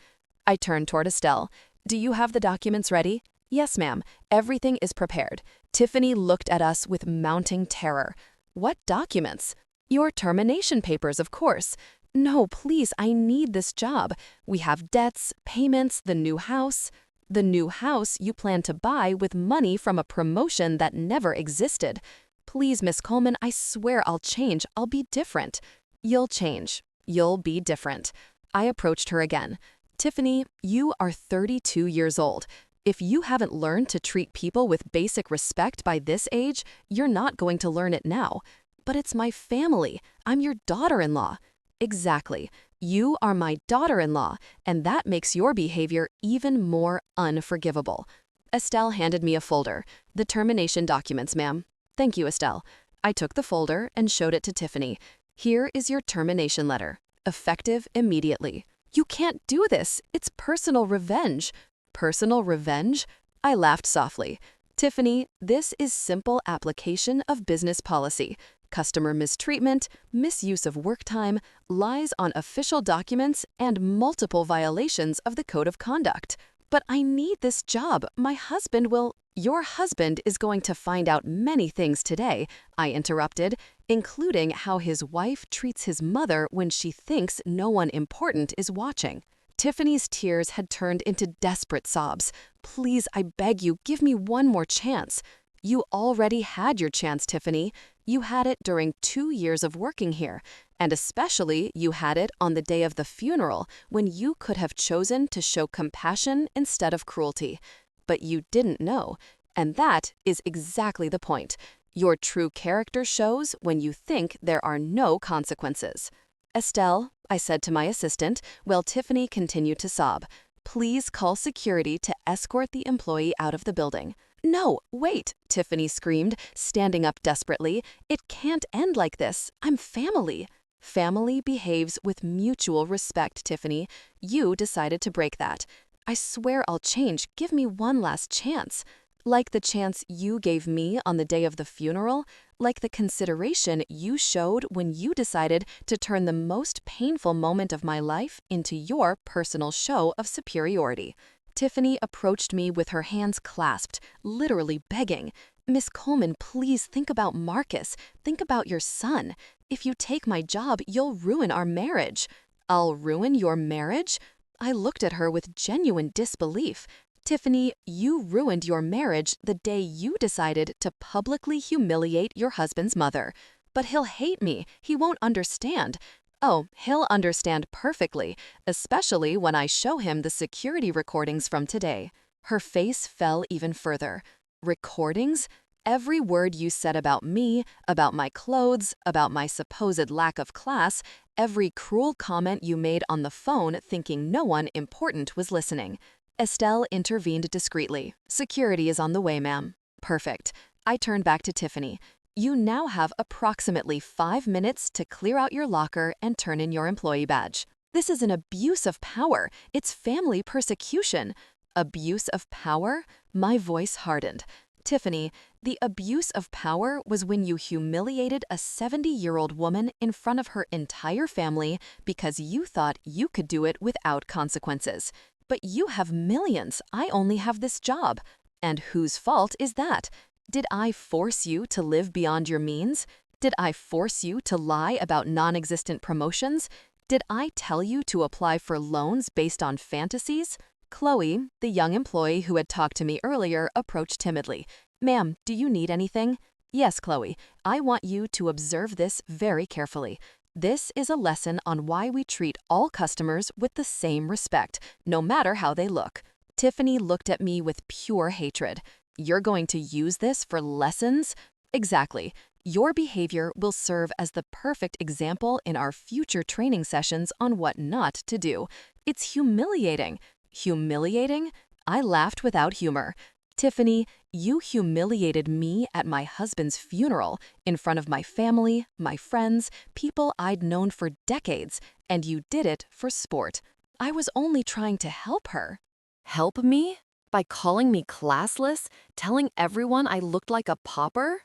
I turned toward Estelle. Do you have the documents ready? Yes, ma'am. Everything is prepared. Tiffany looked at us with mounting terror. What documents? Your termination papers, of course. No, please, I need this job. We have debts, payments, the new house. The new house you plan to buy with money from a promotion that never existed. Please, Miss Coleman, I swear I'll change. I'll be different. You'll change. You'll be different. I approached her again. Tiffany, you are 32 years old. If you haven't learned to treat people with basic respect by this age, you're not going to learn it now. But it's my family. I'm your daughter-in-law. Exactly. You are my daughter-in-law, and that makes your behavior even more unforgivable. Estelle handed me a folder. The termination documents, ma'am. Thank you, Estelle. I took the folder and showed it to Tiffany. Here is your termination letter. Effective immediately. You can't do this. It's personal revenge. Personal revenge? I laughed softly. Tiffany, this is simple application of business policy. Customer mistreatment, misuse of work time, lies on official documents, and multiple violations of the Code of Conduct. But I need this job. My husband will— Your husband is going to find out many things today, I interrupted, including how his wife treats his mother when she thinks no one important is watching. Tiffany's tears had turned into desperate sobs. Please, I beg you, give me one more chance. You already had your chance, Tiffany. You had it during 2 years of working here, and especially you had it on the day of the funeral when you could have chosen to show compassion instead of cruelty. But you didn't know, and that is exactly the point. Your true character shows when you think there are no consequences. Estelle, I said to my assistant, while Tiffany continued to sob, please call security to escort the employee out of the building. No, wait, Tiffany screamed, standing up desperately. It can't end like this. I'm family. Family behaves with mutual respect, Tiffany. You decided to break that. I swear I'll change. Give me one last chance. Like the chance you gave me on the day of the funeral, like the consideration you showed when you decided to turn the most painful moment of my life into your personal show of superiority. Tiffany approached me with her hands clasped, literally begging. Miss Coleman, please think about Marcus. Think about your son. If you take my job, you'll ruin our marriage. I'll ruin your marriage? I looked at her with genuine disbelief. Tiffany, you ruined your marriage the day you decided to publicly humiliate your husband's mother. But he'll hate me. He won't understand. Oh, he'll understand perfectly, especially when I show him the security recordings from today. Her face fell even further. Recordings? Every word you said about me, about my clothes, about my supposed lack of class, every cruel comment you made on the phone thinking no one important was listening. Estelle intervened discreetly. Security is on the way, ma'am. Perfect. I turned back to Tiffany. You now have approximately 5 minutes to clear out your locker and turn in your employee badge. This is an abuse of power. It's family persecution. Abuse of power? My voice hardened. Tiffany, the abuse of power was when you humiliated a 70-year-old woman in front of her entire family because you thought you could do it without consequences. But you have millions. I only have this job. And whose fault is that? Did I force you to live beyond your means? Did I force you to lie about non-existent promotions? Did I tell you to apply for loans based on fantasies? Chloe, the young employee who had talked to me earlier, approached timidly. Ma'am, do you need anything? Yes, Chloe. I want you to observe this very carefully. This is a lesson on why we treat all customers with the same respect, no matter how they look. Tiffany looked at me with pure hatred. You're going to use this for lessons? Exactly. Your behavior will serve as the perfect example in our future training sessions on what not to do. It's humiliating. Humiliating? I laughed without humor. Tiffany, you humiliated me at my husband's funeral in front of my family, my friends, people I'd known for decades, and you did it for sport. I was only trying to help her. Help me? By calling me classless, telling everyone I looked like a pauper?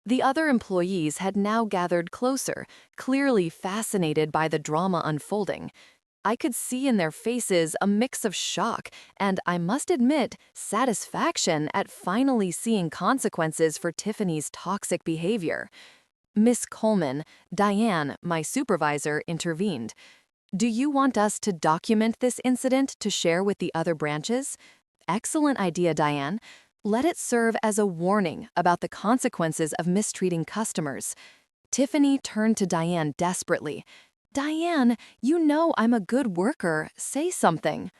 The other employees had now gathered closer, clearly fascinated by the drama unfolding. I could see in their faces a mix of shock and, I must admit, satisfaction at finally seeing consequences for Tiffany's toxic behavior. Miss Coleman, Diane, my supervisor, intervened. "Do you want us to document this incident to share with the other branches?" "Excellent idea, Diane. Let it serve as a warning about the consequences of mistreating customers." Tiffany turned to Diane desperately. "Diane, you know I'm a good worker. Say something."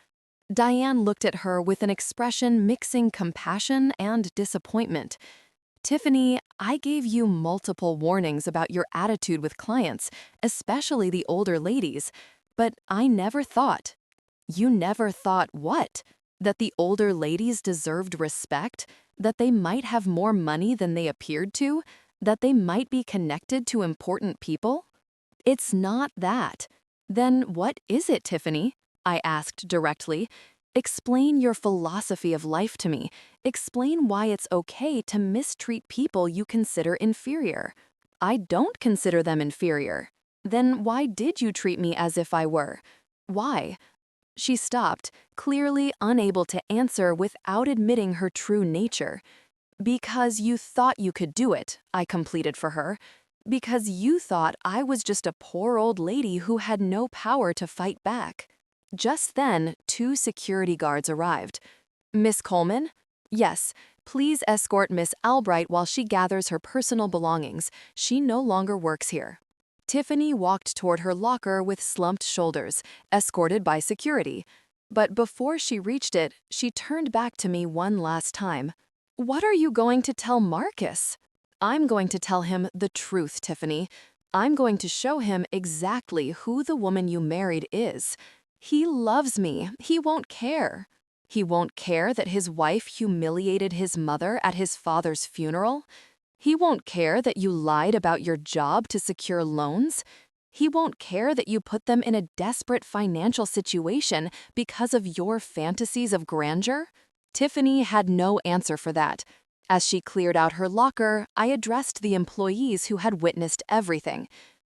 Diane looked at her with an expression mixing compassion and disappointment. "Tiffany, I gave you multiple warnings about your attitude with clients, especially the older ladies, but I never thought." "You never thought what? That the older ladies deserved respect? That they might have more money than they appeared to? That they might be connected to important people?" "It's not that." "Then what is it, Tiffany?" I asked directly. "Explain your philosophy of life to me. Explain why it's okay to mistreat people you consider inferior." "I don't consider them inferior." "Then why did you treat me as if I were?" "Why?" She stopped, clearly unable to answer without admitting her true nature. "Because you thought you could do it," I completed for her. "Because you thought I was just a poor old lady who had no power to fight back." Just then, 2 security guards arrived. "Miss Coleman?" "Yes. Please escort Miss Albright while she gathers her personal belongings. She no longer works here." Tiffany walked toward her locker with slumped shoulders, escorted by security. But before she reached it, she turned back to me one last time. "What are you going to tell Marcus?" "I'm going to tell him the truth, Tiffany. I'm going to show him exactly who the woman you married is. He loves me. He won't care." "He won't care that his wife humiliated his mother at his father's funeral? He won't care that you lied about your job to secure loans? He won't care that you put them in a desperate financial situation because of your fantasies of grandeur?" Tiffany had no answer for that. As she cleared out her locker, I addressed the employees who had witnessed everything.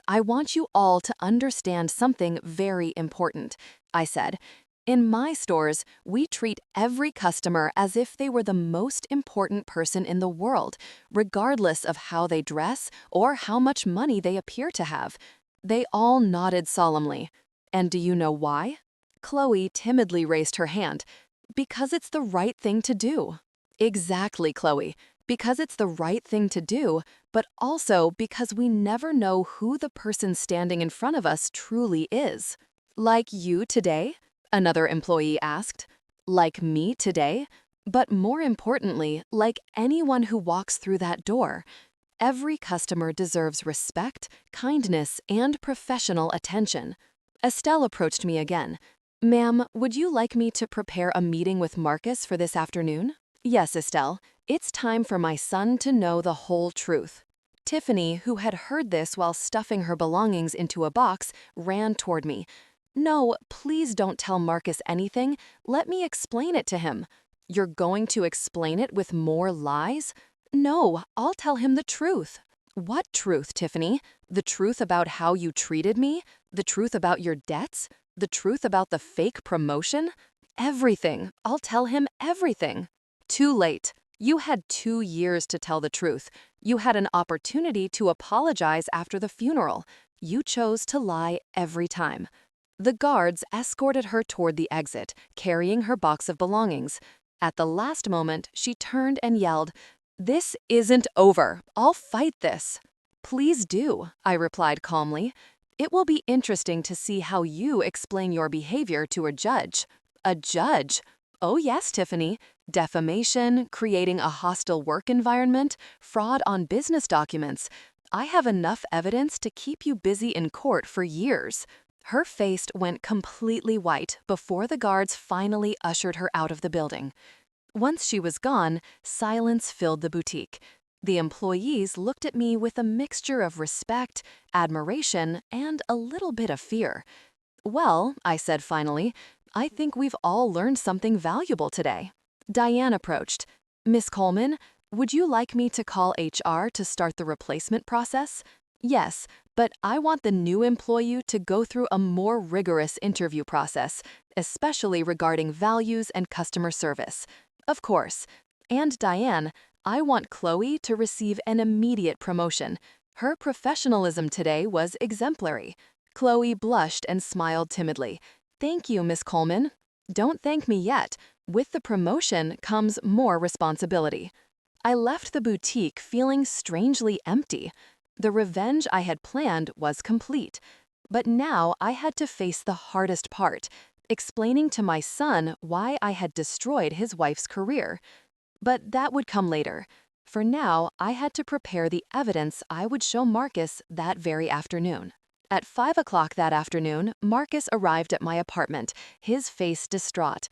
"I want you all to understand something very important," I said. "In my stores, we treat every customer as if they were the most important person in the world, regardless of how they dress or how much money they appear to have." They all nodded solemnly. "And do you know why?" Chloe timidly raised her hand. "Because it's the right thing to do." "Exactly, Chloe. Because it's the right thing to do, but also because we never know who the person standing in front of us truly is." "Like you today?" another employee asked. "Like me today? But more importantly, like anyone who walks through that door. Every customer deserves respect, kindness, and professional attention." Estelle approached me again. "Ma'am, would you like me to prepare a meeting with Marcus for this afternoon?" "Yes, Estelle. It's time for my son to know the whole truth." Tiffany, who had heard this while stuffing her belongings into a box, ran toward me. "No, please don't tell Marcus anything. Let me explain it to him." "You're going to explain it with more lies?" "No, I'll tell him the truth." "What truth, Tiffany? The truth about how you treated me? The truth about your debts? The truth about the fake promotion?" "Everything. I'll tell him everything." "Too late. You had 2 years to tell the truth. You had an opportunity to apologize after the funeral. You chose to lie every time." The guards escorted her toward the exit, carrying her box of belongings. At the last moment, she turned and yelled, "This isn't over. I'll fight this." "Please do," I replied calmly. "It will be interesting to see how you explain your behavior to a judge." "A judge?" "Oh yes, Tiffany. Defamation, creating a hostile work environment, fraud on business documents. I have enough evidence to keep you busy in court for years." Her face went completely white before the guards finally ushered her out of the building. Once she was gone, silence filled the boutique. The employees looked at me with a mixture of respect, admiration, and a little bit of fear. "Well," I said finally, "I think we've all learned something valuable today." Diane approached. "Miss Coleman, Would you like me to call HR to start the replacement process? Yes, but I want the new employee to go through a more rigorous interview process, especially regarding values and customer service. Of course. And Diane, I want Chloe to receive an immediate promotion. Her professionalism today was exemplary. Chloe blushed and smiled timidly. Thank you, Miss Coleman. Don't thank me yet. With the promotion comes more responsibility. I left the boutique feeling strangely empty. The revenge I had planned was complete. But now I had to face the hardest part, explaining to my son why I had destroyed his wife's career. But that would come later. For now, I had to prepare the evidence I would show Marcus that very afternoon. At 5 o'clock that afternoon, Marcus arrived at my apartment, his face distraught.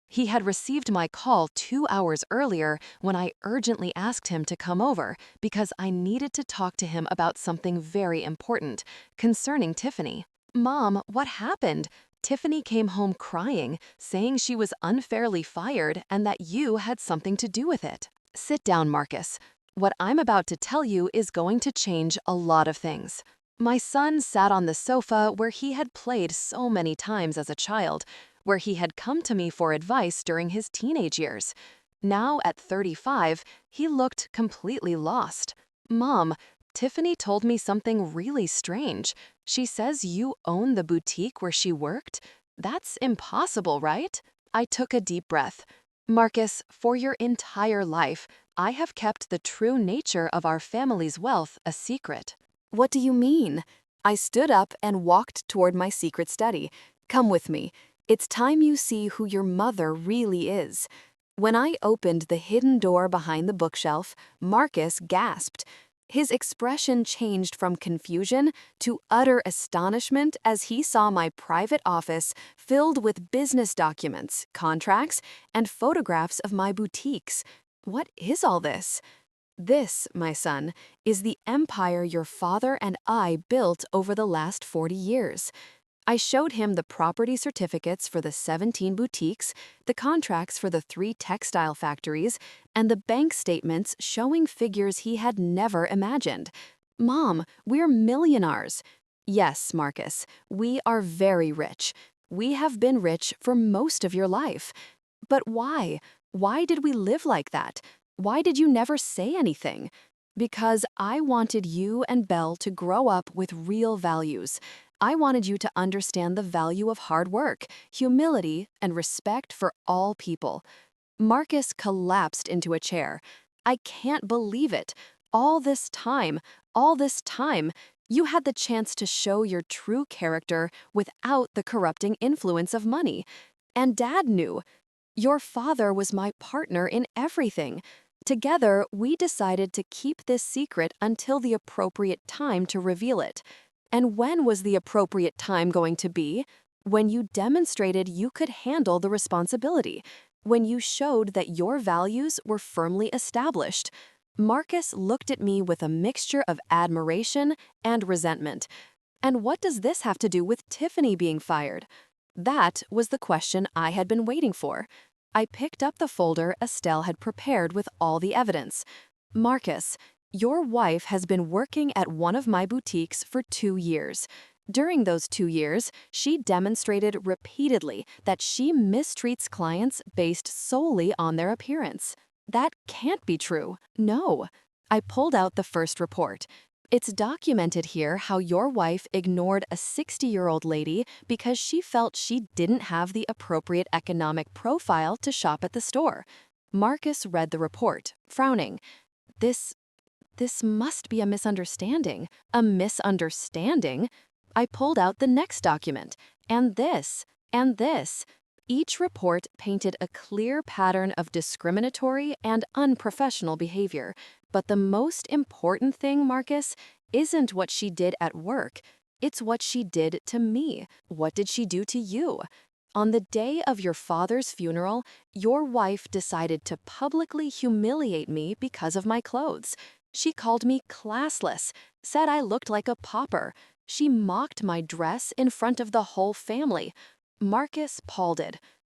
He had received my call 2 hours earlier when I urgently asked him to come over because I needed to talk to him about something very important concerning Tiffany. Mom, what happened? Tiffany came home crying, saying she was unfairly fired and that you had something to do with it. Sit down, Marcus. What I'm about to tell you is going to change a lot of things. My son sat on the sofa where he had played so many times as a child, where he had come to me for advice during his teenage years. Now, at 35, he looked completely lost. Mom, Tiffany told me something really strange. She says you own the boutique where she worked? That's impossible, right? I took a deep breath. Marcus, for your entire life, I have kept the true nature of our family's wealth a secret. What do you mean? I stood up and walked toward my secret study. Come with me. It's time you see who your mother really is. When I opened the hidden door behind the bookshelf, Marcus gasped. His expression changed from confusion to utter astonishment as he saw my private office filled with business documents, contracts, and photographs of my boutiques. What is all this? This, my son, is the empire your father and I built over the last 40 years. I showed him the property certificates for the 17 boutiques, the contracts for the 3 textile factories, and the bank statements showing figures he had never imagined. Mom, we're millionaires. Yes, Marcus, we are very rich. We have been rich for most of your life. But why? Why did we live like that? Why did you never say anything? Because I wanted you and Belle to grow up with real values. I wanted you to understand the value of hard work, humility, and respect for all people. Marcus collapsed into a chair. I can't believe it. All this time, you had the chance to show your true character without the corrupting influence of money. And Dad knew. Your father was my partner in everything. Together, we decided to keep this secret until the appropriate time to reveal it. And when was the appropriate time going to be? When you demonstrated you could handle the responsibility. When you showed that your values were firmly established. Marcus looked at me with a mixture of admiration and resentment. And what does this have to do with Tiffany being fired? That was the question I had been waiting for. I picked up the folder Estelle had prepared with all the evidence. Marcus, your wife has been working at one of my boutiques for 2 years. During those 2 years, she demonstrated repeatedly that she mistreats clients based solely on their appearance. That can't be true. No. I pulled out the first report. It's documented here how your wife ignored a 60-year-old lady because she felt she didn't have the appropriate economic profile to shop at the store. Marcus read the report, frowning. This must be a misunderstanding. A misunderstanding? I pulled out the next document, and this. Each report painted a clear pattern of discriminatory and unprofessional behavior. But the most important thing, Marcus, isn't what she did at work. It's what she did to me. What did she do to you? On the day of your father's funeral, your wife decided to publicly humiliate me because of my clothes. She called me classless, said I looked like a pauper. She mocked my dress in front of the whole family. Marcus palled.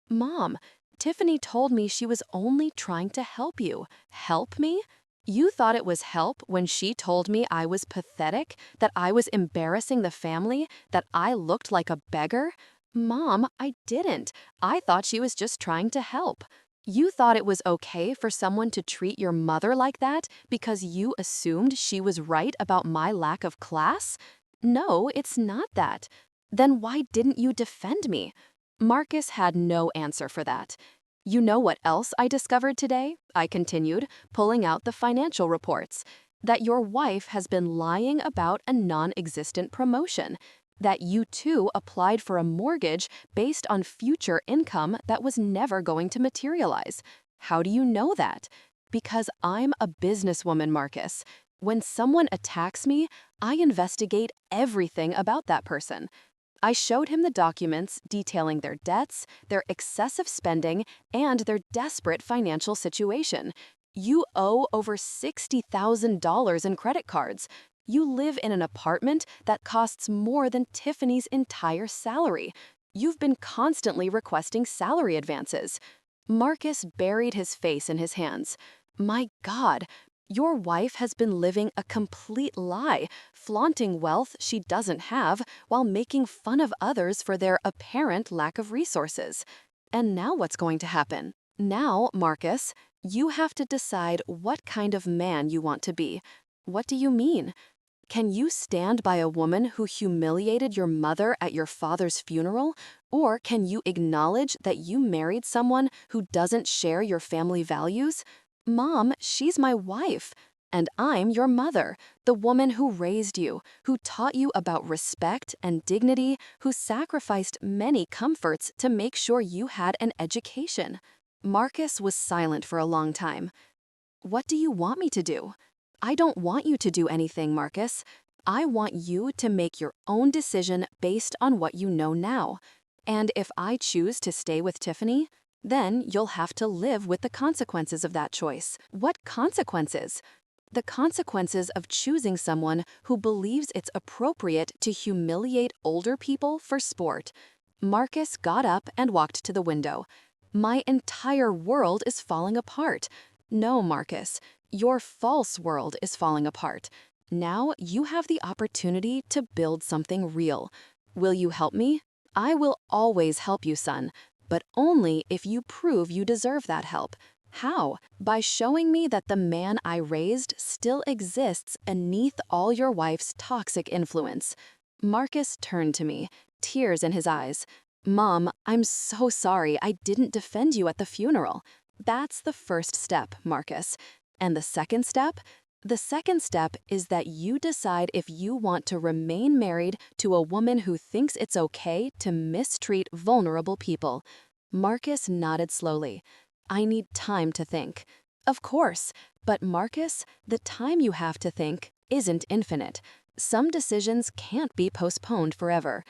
Mom, Tiffany told me she was only trying to help you. Help me? You thought it was help when she told me I was pathetic, that I was embarrassing the family, that I looked like a beggar? Mom, I didn't. I thought she was just trying to help. You thought it was okay for someone to treat your mother like that because you assumed she was right about my lack of class? No, it's not that. Then why didn't you defend me? Marcus had no answer for that. You know what else I discovered today? I continued, pulling out the financial reports. That your wife has been lying about a non-existent promotion. That you too applied for a mortgage based on future income that was never going to materialize. How do you know that? Because I'm a businesswoman, Marcus. When someone attacks me, I investigate everything about that person. I showed him the documents detailing their debts, their excessive spending, and their desperate financial situation. You owe over $60,000 in credit cards. You live in an apartment that costs more than Tiffany's entire salary. You've been constantly requesting salary advances. Marcus buried his face in his hands. My God, your wife has been living a complete lie, flaunting wealth she doesn't have while making fun of others for their apparent lack of resources. And now what's going to happen? Now, Marcus, you have to decide what kind of man you want to be. What do you mean? Can you stand by a woman who humiliated your mother at your father's funeral? Or can you acknowledge that you married someone who doesn't share your family values? Mom, she's my wife. And I'm your mother, the woman who raised you, who taught you about respect and dignity, who sacrificed many comforts to make sure you had an education. Marcus was silent for a long time. What do you want me to do? I don't want you to do anything, Marcus. I want you to make your own decision based on what you know now. And if I choose to stay with Tiffany, then you'll have to live with the consequences of that choice. What consequences? The consequences of choosing someone who believes it's appropriate to humiliate older people for sport. Marcus got up and walked to the window. My entire world is falling apart. No, Marcus, your false world is falling apart. Now you have the opportunity to build something real. Will you help me? I will always help you, son, but only if you prove you deserve that help. How? By showing me that the man I raised still exists beneath all your wife's toxic influence. Marcus turned to me, tears in his eyes. Mom, I'm so sorry I didn't defend you at the funeral. That's the first step, Marcus. And the second step? The second step is that you decide if you want to remain married to a woman who thinks it's okay to mistreat vulnerable people. Marcus nodded slowly. I need time to think. Of course, but Marcus, the time you have to think isn't infinite. Some decisions can't be postponed forever.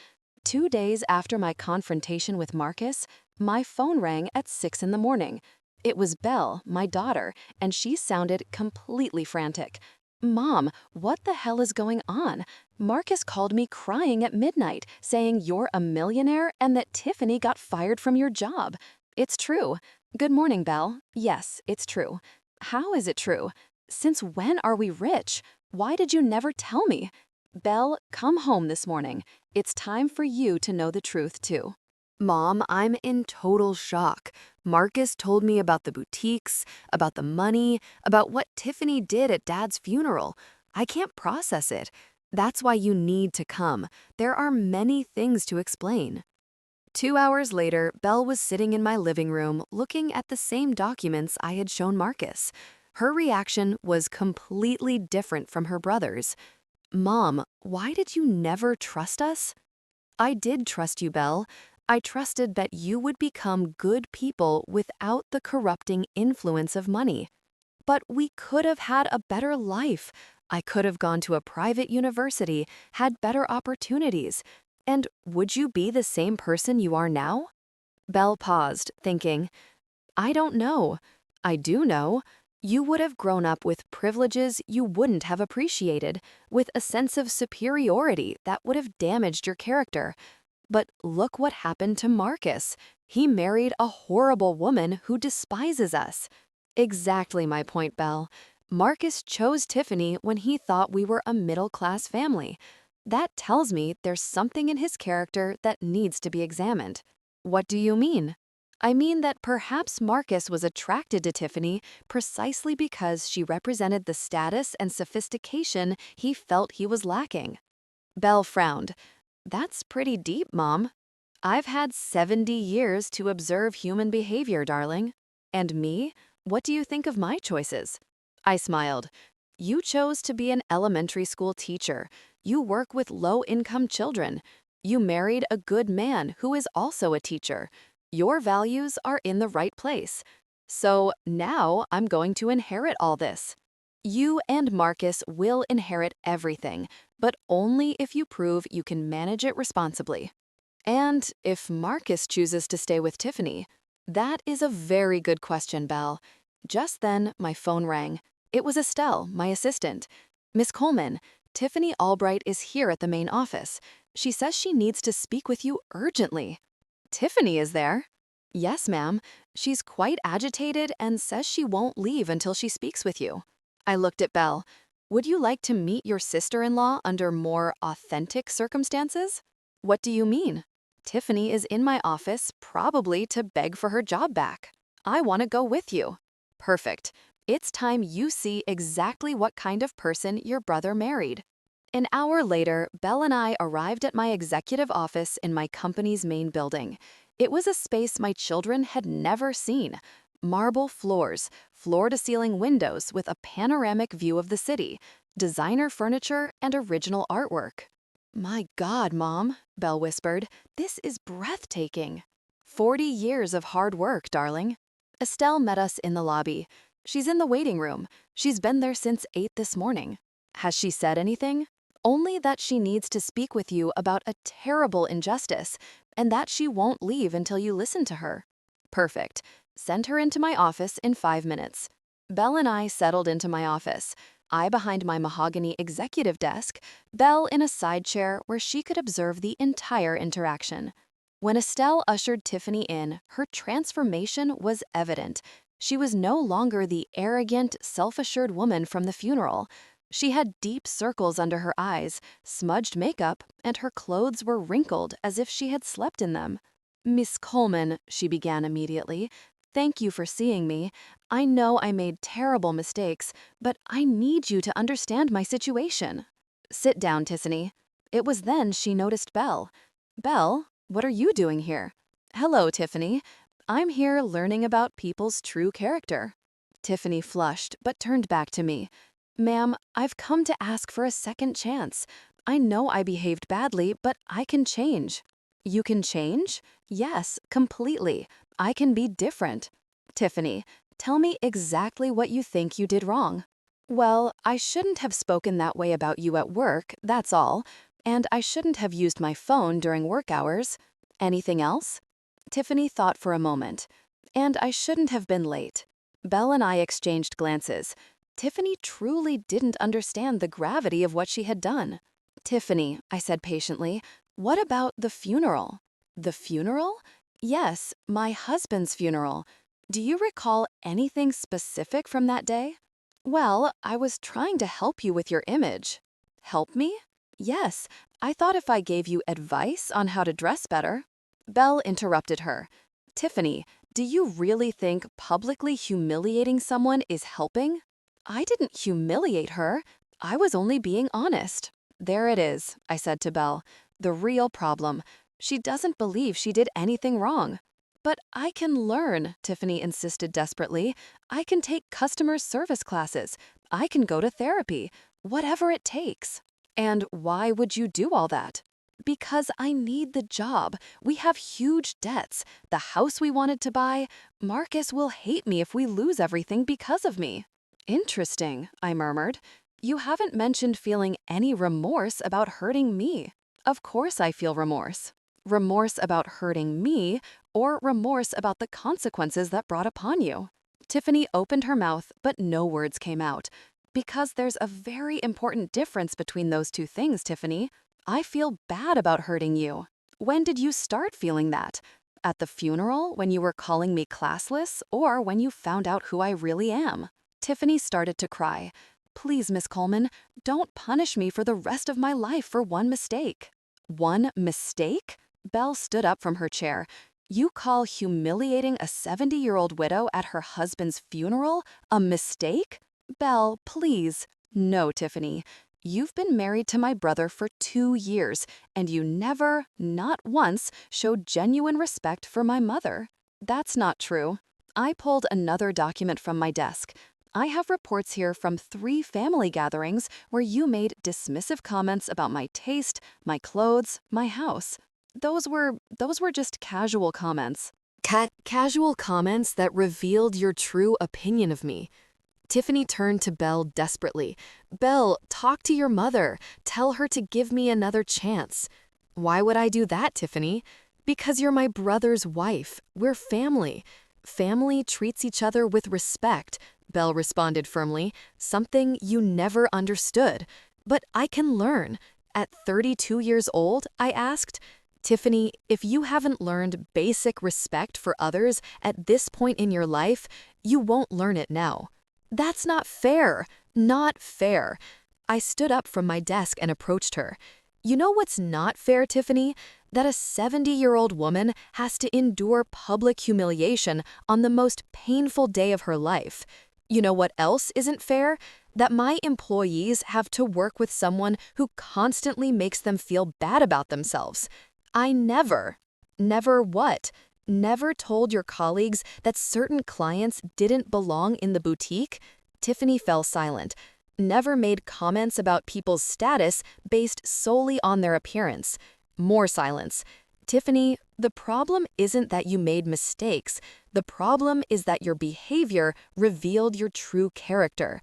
2 days after my confrontation with Marcus, my phone rang at 6 in the morning. It was Belle, my daughter, and she sounded completely frantic. Mom, what the hell is going on? Marcus called me crying at midnight, saying you're a millionaire and that Tiffany got fired from your job. It's true. Good morning, Belle. Yes, it's true. How is it true? Since when are we rich? Why did you never tell me? Belle, come home this morning. It's time for you to know the truth, too. Mom, I'm in total shock. Marcus told me about the boutiques, about the money, about what Tiffany did at Dad's funeral. I can't process it. That's why you need to come. There are many things to explain. 2 hours later, Belle was sitting in my living room looking at the same documents I had shown Marcus. Her reaction was completely different from her brother's. Mom, why did you never trust us? I did trust you, Belle. I trusted that you would become good people without the corrupting influence of money. But we could have had a better life. I could have gone to a private university, had better opportunities. And would you be the same person you are now? Belle paused, thinking, I don't know. I do know. You would have grown up with privileges you wouldn't have appreciated, with a sense of superiority that would have damaged your character. But look what happened to Marcus. He married a horrible woman who despises us. Exactly my point, Belle. Marcus chose Tiffany when he thought we were a middle-class family. That tells me there's something in his character that needs to be examined. What do you mean? I mean that perhaps Marcus was attracted to Tiffany precisely because she represented the status and sophistication he felt he was lacking. Belle frowned. That's pretty deep, Mom. I've had 70 years to observe human behavior, darling. And me? What do you think of my choices? I smiled. You chose to be an elementary school teacher. You work with low-income children. You married a good man who is also a teacher. Your values are in the right place. So now I'm going to inherit all this. You and Marcus will inherit everything, but only if you prove you can manage it responsibly. And if Marcus chooses to stay with Tiffany? That is a very good question, Belle. Just then, my phone rang. It was Estelle, my assistant. Miss Coleman, Tiffany Albright is here at the main office. She says she needs to speak with you urgently. Tiffany is there? Yes, ma'am. She's quite agitated and says she won't leave until she speaks with you. I looked at Belle. Would you like to meet your sister-in-law under more authentic circumstances? What do you mean? Tiffany is in my office, probably to beg for her job back. I want to go with you. Perfect. It's time you see exactly what kind of person your brother married. An hour later, Belle and I arrived at my executive office in my company's main building. It was a space my children had never seen. Marble floors, floor-to-ceiling windows with a panoramic view of the city, designer furniture, and original artwork. My God, Mom, Belle whispered, this is breathtaking. 40 years of hard work, darling. Estelle met us in the lobby. She's in the waiting room. She's been there since 8 this morning. Has she said anything? Only that she needs to speak with you about a terrible injustice, and that she won't leave until you listen to her. Perfect. Send her into my office in 5 minutes. Belle and I settled into my office. I behind my mahogany executive desk, Belle in a side chair where she could observe the entire interaction. When Estelle ushered Tiffany in, her transformation was evident. She was no longer the arrogant, self-assured woman from the funeral. She had deep circles under her eyes, smudged makeup, and her clothes were wrinkled as if she had slept in them. Miss Coleman, she began immediately, thank you for seeing me. I know I made terrible mistakes, but I need you to understand my situation. Sit down, Tiffany. It was then she noticed Belle. Belle, what are you doing here? Hello, Tiffany. I'm here learning about people's true character. Tiffany flushed, but turned back to me. Ma'am, I've come to ask for a second chance. I know I behaved badly, but I can change. You can change? Yes, completely. I can be different. Tiffany, tell me exactly what you think you did wrong. Well, I shouldn't have spoken that way about you at work, that's all. And I shouldn't have used my phone during work hours. Anything else? Tiffany thought for a moment. And I shouldn't have been late. Belle and I exchanged glances. Tiffany truly didn't understand the gravity of what she had done. Tiffany, I said patiently, what about the funeral? The funeral? Yes, my husband's funeral. Do you recall anything specific from that day? Well, I was trying to help you with your image. Help me? Yes, I thought if I gave you advice on how to dress better. Belle interrupted her. Tiffany, do you really think publicly humiliating someone is helping? I didn't humiliate her. I was only being honest. There it is, I said to Belle. The real problem. She doesn't believe she did anything wrong. But I can learn, Tiffany insisted desperately. I can take customer service classes. I can go to therapy. Whatever it takes. And why would you do all that? Because I need the job. We have huge debts. The house we wanted to buy. Marcus will hate me if we lose everything because of me. Interesting, I murmured. You haven't mentioned feeling any remorse about hurting me. Of course I feel remorse. Remorse about hurting me, or remorse about the consequences that brought upon you. Tiffany opened her mouth, but no words came out. Because there's a very important difference between those two things, Tiffany. I feel bad about hurting you. When did you start feeling that? At the funeral, when you were calling me classless, or when you found out who I really am?" Tiffany started to cry. "Please, Miss Coleman, don't punish me for the rest of my life for one mistake." "One mistake?" Belle stood up from her chair. "You call humiliating a 70-year-old widow at her husband's funeral a mistake? Belle, please." "No, Tiffany. You've been married to my brother for 2 years, and you never, not once, showed genuine respect for my mother." "That's not true." I pulled another document from my desk. "I have reports here from 3 family gatherings where you made dismissive comments about my taste, my clothes, my house. Those were just casual comments." Casual comments that revealed your true opinion of me." Tiffany turned to Belle desperately. "Belle, talk to your mother. Tell her to give me another chance." "Why would I do that, Tiffany?" "Because you're my brother's wife. We're family. Family treats each other with respect," Belle responded firmly, "something you never understood. But I can learn." "At 32 years old?" I asked. "Tiffany, if you haven't learned basic respect for others at this point in your life, you won't learn it now." "That's not fair. Not fair." I stood up from my desk and approached her. "You know what's not fair, Tiffany? That a 70-year-old woman has to endure public humiliation on the most painful day of her life. You know what else isn't fair? That my employees have to work with someone who constantly makes them feel bad about themselves. I never what? Never told your colleagues that certain clients didn't belong in the boutique?" Tiffany fell silent. "Never made comments about people's status based solely on their appearance." More silence. "Tiffany, the problem isn't that you made mistakes. The problem is that your behavior revealed your true character."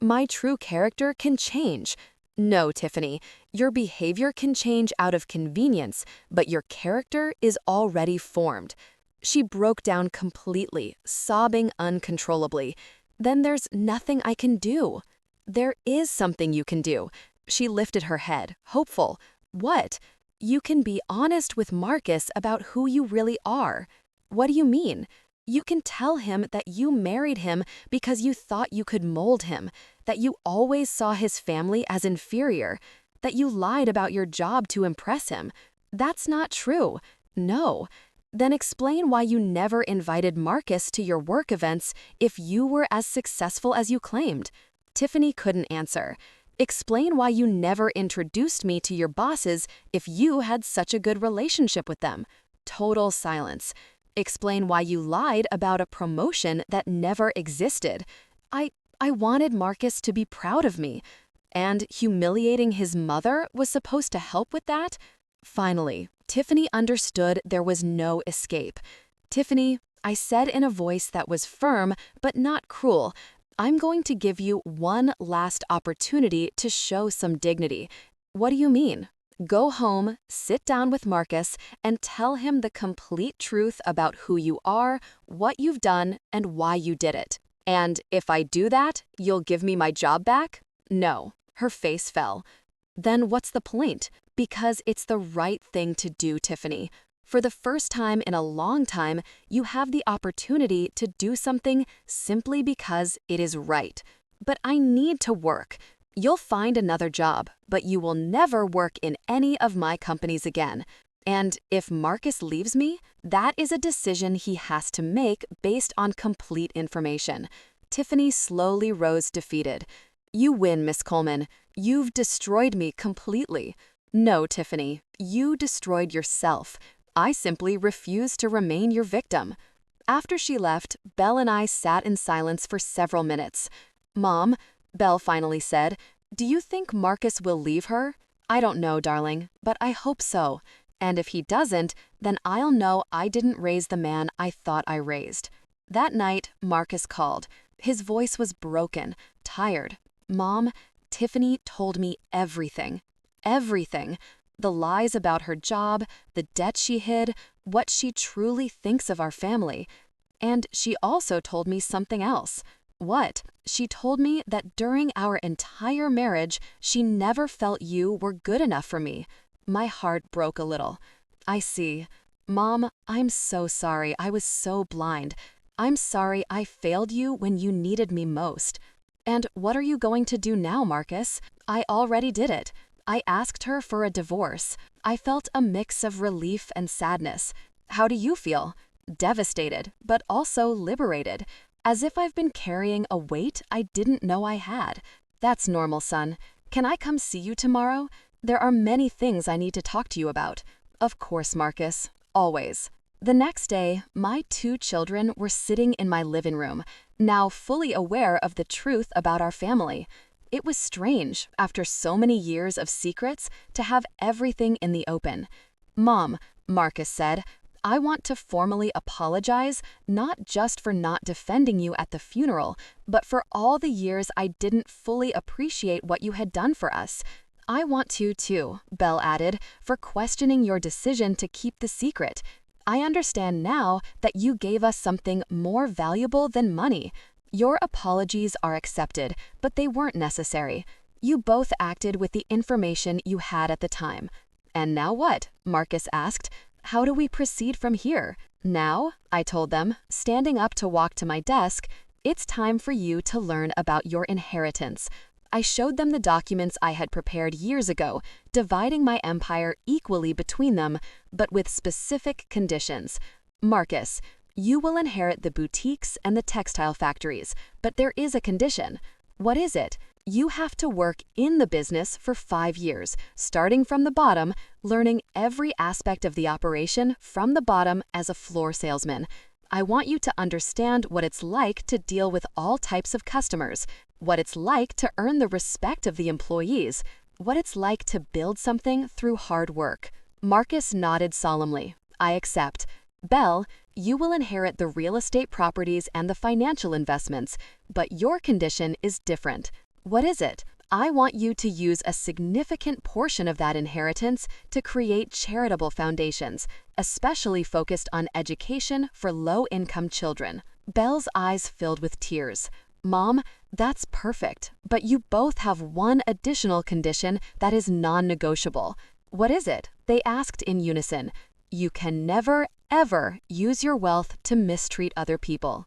"My true character can change." "No, Tiffany. Your behavior can change out of convenience, but your character is already formed." She broke down completely, sobbing uncontrollably. "Then there's nothing I can do." "There is something you can do." She lifted her head, hopeful. "What?" "You can be honest with Marcus about who you really are." "What do you mean?" "You can tell him that you married him because you thought you could mold him, that you always saw his family as inferior, that you lied about your job to impress him. That's not true." "No." "Then explain why you never invited Marcus to your work events if you were as successful as you claimed." Tiffany couldn't answer. "Explain why you never introduced me to your bosses if you had such a good relationship with them." Total silence. "Explain why you lied about a promotion that never existed." I wanted Marcus to be proud of me." "And humiliating his mother was supposed to help with that?" Finally, Tiffany understood there was no escape. "Tiffany," I said in a voice that was firm but not cruel, "I'm going to give you one last opportunity to show some dignity." "What do you mean?" "Go home, sit down with Marcus, and tell him the complete truth about who you are, what you've done, and why you did it. And if I do that, you'll give me my job back?" "No." Her face fell. "Then what's the point?" "Because it's the right thing to do, Tiffany. For the first time in a long time, you have the opportunity to do something simply because it is right." "But I need to work." "You'll find another job, but you will never work in any of my companies again. And if Marcus leaves me, that is a decision he has to make based on complete information." Tiffany slowly rose defeated. "You win, Miss Coleman. You've destroyed me completely." "No, Tiffany, you destroyed yourself. I simply refuse to remain your victim." After she left, Belle and I sat in silence for several minutes. "Mom," Belle finally said, "do you think Marcus will leave her?" "I don't know, darling, but I hope so. And if he doesn't, then I'll know I didn't raise the man I thought I raised." That night, Marcus called. His voice was broken, tired. "Mom, Tiffany told me everything. Everything. The lies about her job, the debt she hid, what she truly thinks of our family. And she also told me something else." "What?" "She told me that during our entire marriage, she never felt you were good enough for me." My heart broke a little. I see. Mom, I'm so sorry. I was so blind. I'm sorry I failed you when you needed me most. And what are you going to do now, Marcus? I already did it. I asked her for a divorce. I felt a mix of relief and sadness. How do you feel? Devastated, but also liberated. As if I've been carrying a weight I didn't know I had. That's normal, son. Can I come see you tomorrow? There are many things I need to talk to you about. Of course, Marcus. Always. The next day, my 2 children were sitting in my living room, now fully aware of the truth about our family. It was strange, after so many years of secrets, to have everything in the open. Mom, Marcus said, I want to formally apologize, not just for not defending you at the funeral, but for all the years I didn't fully appreciate what you had done for us. I want to, too, Belle added, for questioning your decision to keep the secret. I understand now that you gave us something more valuable than money. Your apologies are accepted, but they weren't necessary. You both acted with the information you had at the time. And now what? Marcus asked. How do we proceed from here? Now, I told them, standing up to walk to my desk, it's time for you to learn about your inheritance. I showed them the documents I had prepared years ago, dividing my empire equally between them, but with specific conditions. Marcus, you will inherit the boutiques and the textile factories, but there is a condition. What is it? You have to work in the business for 5 years, starting from the bottom, learning every aspect of the operation from the bottom as a floor salesman. I want you to understand what it's like to deal with all types of customers, what it's like to earn the respect of the employees, what it's like to build something through hard work. Marcus nodded solemnly. I accept. Belle, you will inherit the real estate properties and the financial investments, but your condition is different. What is it? I want you to use a significant portion of that inheritance to create charitable foundations, especially focused on education for low-income children. Belle's eyes filled with tears. Mom, that's perfect, but you both have one additional condition that is non-negotiable. What is it? They asked in unison. You can never, ever use your wealth to mistreat other people.